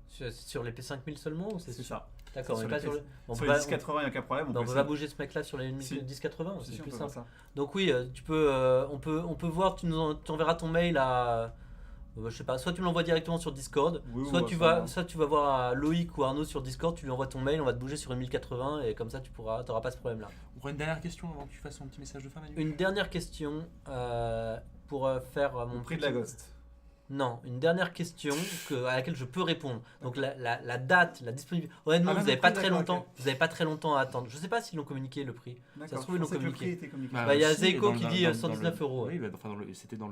Sur les P5000 seulement ou C'est ça. D'accord, mais pas sur le. Sur les 1080, il n'y a aucun problème. On peut pas bouger ce mec-là sur les 1080, Si, c'est on plus peut simple. faire ça. Donc oui, on peut voir, tu enverras ton mail à, je sais pas, soit tu me l'envoies directement sur Discord, Oui, soit ouais, tu vas voir à Loïc ou Arnaud sur Discord, tu lui envoies ton mail, on va te bouger sur une 1080 et comme ça t'auras pas ce problème-là. On prend une dernière question avant que tu fasses ton petit message de fin, Manu. Une dernière question pour faire mon Prix de la Ghost. Non, une dernière question à laquelle je peux répondre. Donc la date, la disponibilité. Honnêtement, Ah, vous même n'avez le pas prix, très d'accord, longtemps. ok. Vous n'avez pas très longtemps à attendre. Je sais pas s'ils l'ont communiqué le prix. D'accord, se trouve, ils l'ont je pensais que le communiqué. prix était communiqué. Bah, il y a si, Zeiko dans qui le- dit dans- 119 dans le- euros. Oui, bah, enfin, c'était dans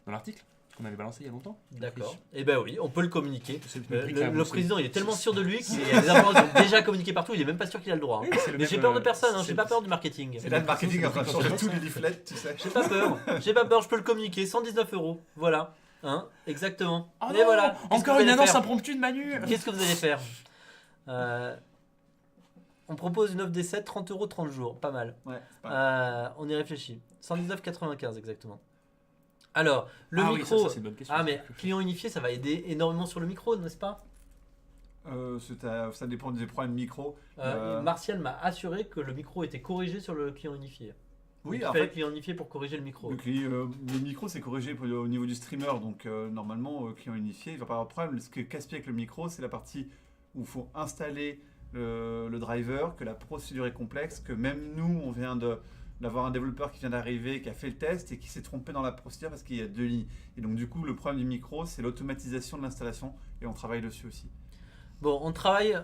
l'article. qu'on avait balancé il y a longtemps. D'accord. Et ben oui, on peut le communiquer. C'est une Le, brique le- à le avancer. président, il est tellement sûr de lui qu'il y a des informations qui sont déjà communiquées partout, il est même pas sûr qu'il a le droit. hein. Oui, c'est le Mais même, j'ai peur de euh, personne, hein, c'est- j'ai pas peur du marketing. C'est là le marketing est en train de changer tous les leaflets, tu sais. J'ai pas peur, je peux le communiquer, 119 €. Voilà, hein, exactement. Oh Et non, voilà. Qu'est-ce que encore vous une allez annonce faire impromptue de Manu. Qu'est-ce que vous allez faire On propose une offre d'essai 30 €, 30 jours, pas mal. Ouais, c'est pas mal. On y réfléchit. 119,95 exactement. Alors, le Ah oui, micro. ça, c'est une bonne question. Ah, mais client unifié, ça va aider énormément sur le micro, n'est-ce pas Ça dépend des problèmes micro. Martial m'a assuré que le micro était corrigé sur le client unifié. Oui, Donc, il en fallait fait, le client unifié pour corriger le micro. le micro c'est corrigé au niveau du streamer, donc normalement, client unifié, il va pas avoir de problème. Ce que casse-pied avec le micro, c'est la partie où il faut installer le driver, que la procédure est complexe, que même nous, on vient d'avoir un développeur qui vient d'arriver, qui a fait le test et qui s'est trompé dans la procédure parce qu'il y a 2 lignes. Et donc du coup, le problème du micro, c'est l'automatisation de l'installation et on travaille dessus aussi. Bon, on travaille,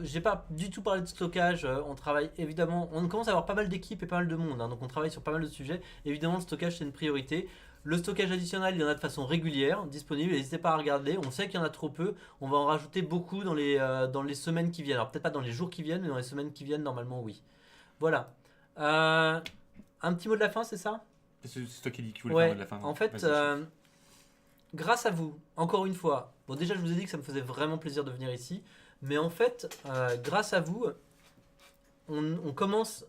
j'ai pas du tout parlé de stockage, on travaille évidemment, on commence à avoir pas mal d'équipes et pas mal de monde, hein, donc on travaille sur pas mal de sujets. Évidemment, le stockage c'est une priorité. Le stockage additionnel, il y en a de façon régulière, disponible, n'hésitez pas à regarder. On sait qu'il y en a trop peu, on va en rajouter beaucoup dans les semaines qui viennent. Alors peut-être pas dans les jours qui viennent, mais dans les semaines qui viennent, normalement oui. Voilà. Un petit mot de la fin, c'est ça ? C'est toi qui dis que tu voulais Ouais, faire de la fin. en fait, Vas-y. grâce à vous, encore une fois, bon déjà je vous ai dit que ça me faisait vraiment plaisir de venir ici, mais en fait, grâce à vous, on commence,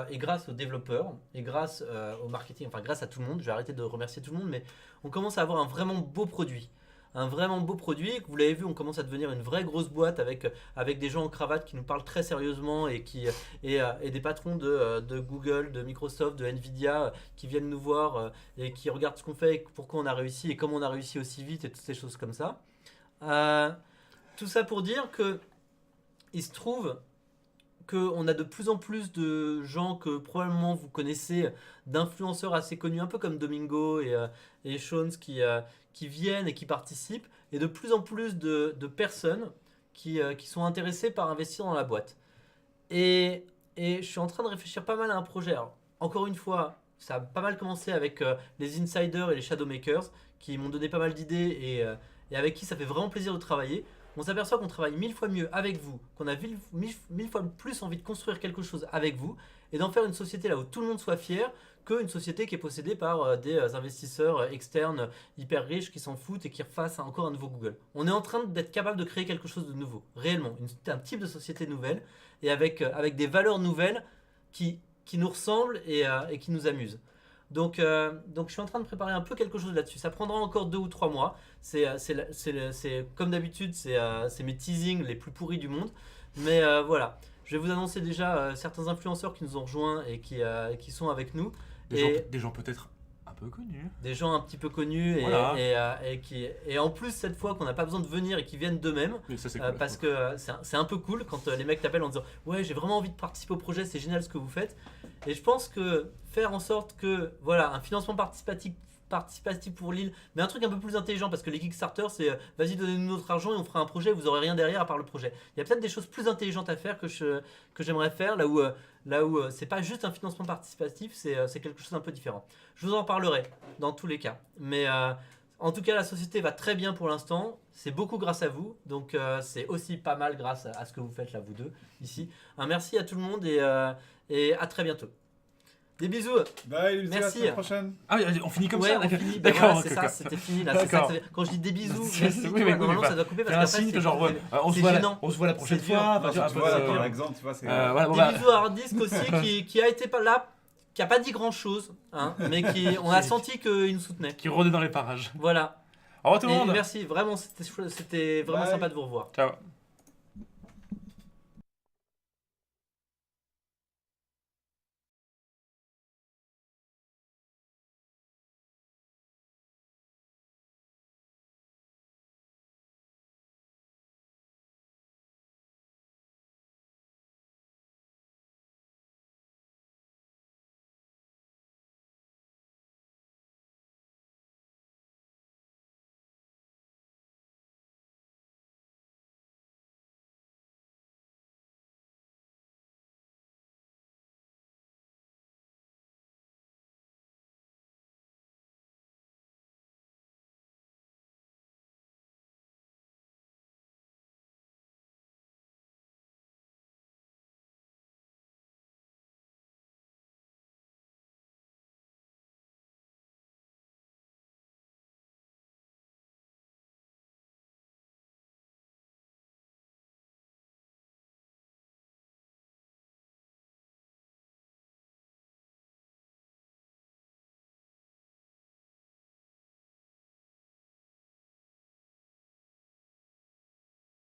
et grâce aux développeurs, et grâce au marketing, enfin grâce à tout le monde, je vais arrêter de remercier tout le monde, mais on commence à avoir un vraiment beau produit. Un vraiment beau produit, vous l'avez vu, on commence à devenir une vraie grosse boîte avec des gens en cravate qui nous parlent très sérieusement et des patrons de Google, de Microsoft, de Nvidia qui viennent nous voir et qui regardent ce qu'on fait et pourquoi on a réussi et comment on a réussi aussi vite et toutes ces choses comme ça. Tout ça pour dire que il se trouve qu'on a de plus en plus de gens que probablement vous connaissez, d'influenceurs assez connus, un peu comme Domingo et Shones qui viennent et qui participent, et de plus en plus de personnes qui sont intéressées par investir dans la boîte. Et je suis en train de réfléchir pas mal à un projet. Alors, encore une fois, ça a pas mal commencé avec les insiders et les shadowmakers qui m'ont donné pas mal d'idées et avec qui ça fait vraiment plaisir de travailler. On s'aperçoit qu'on travaille 1000 fois mieux avec vous, qu'on a 1000 fois plus envie de construire quelque chose avec vous et d'en faire une société là où tout le monde soit fier qu'une société qui est possédée par des investisseurs externes hyper riches qui s'en foutent et qui refassent encore un nouveau Google. On est en train d'être capable de créer quelque chose de nouveau, réellement, un type de société nouvelle et avec des valeurs nouvelles qui nous ressemblent et qui nous amusent. Donc je suis en train de préparer un peu quelque chose là-dessus. Ça prendra encore 2 ou 3 mois. C'est comme d'habitude, c'est mes teasings les plus pourris du monde. Mais voilà, je vais vous annoncer déjà certains influenceurs qui nous ont rejoints et qui sont avec nous. Des gens peut-être un peu connus. Des gens un petit peu connus Voilà. et en plus cette fois qu'on n'a pas besoin de venir et qui viennent d'eux-mêmes. Mais ça, c'est cool. Parce que c'est un peu cool quand les mecs t'appellent en disant ouais j'ai vraiment envie de participer au projet, c'est génial ce que vous faites. Et je pense que faire en sorte que voilà un financement participatif pour Lille, mais un truc un peu plus intelligent parce que les Kickstarter c'est vas-y donnez-nous notre argent et on fera un projet, vous aurez rien derrière à part le projet. Il y a peut-être des choses plus intelligentes à faire que j'aimerais faire là où c'est pas juste un financement participatif, c'est quelque chose d'un peu différent. Je vous en parlerai dans tous les cas. Mais en tout cas la société va très bien pour l'instant, c'est beaucoup grâce à vous, donc c'est aussi pas mal grâce à ce que vous faites là vous deux ici. Un merci à tout le monde et à très bientôt. Des bisous. Bye, Lucie, à la Merci. semaine prochaine. Ah, on finit comme Ouais, ça, on d'accord. finit. D'accord, Voilà, c'est ok, ça, ok. c'était fini là. C'est ça, D'accord. quand je dis des bisous, Oui, merci, oui, tu oui, vois, oui, normalement bah, ça doit couper parce Fais un qu'après signe c'est que genre, on c'est se voit gênant. on se voit la prochaine C'est dur. fois. Non, tu vois, tu vois, un peu, par exemple, tu vois, c'est. voilà, bon, Des bah, bisous à Harddisk aussi qui a été pas là, qui a pas dit grand chose, hein, mais on a senti qu'il nous soutenait. qui rôdait dans les parages. Voilà. Au revoir tout le Et monde. merci, vraiment c'était vraiment Bye. sympa de vous revoir. Ciao.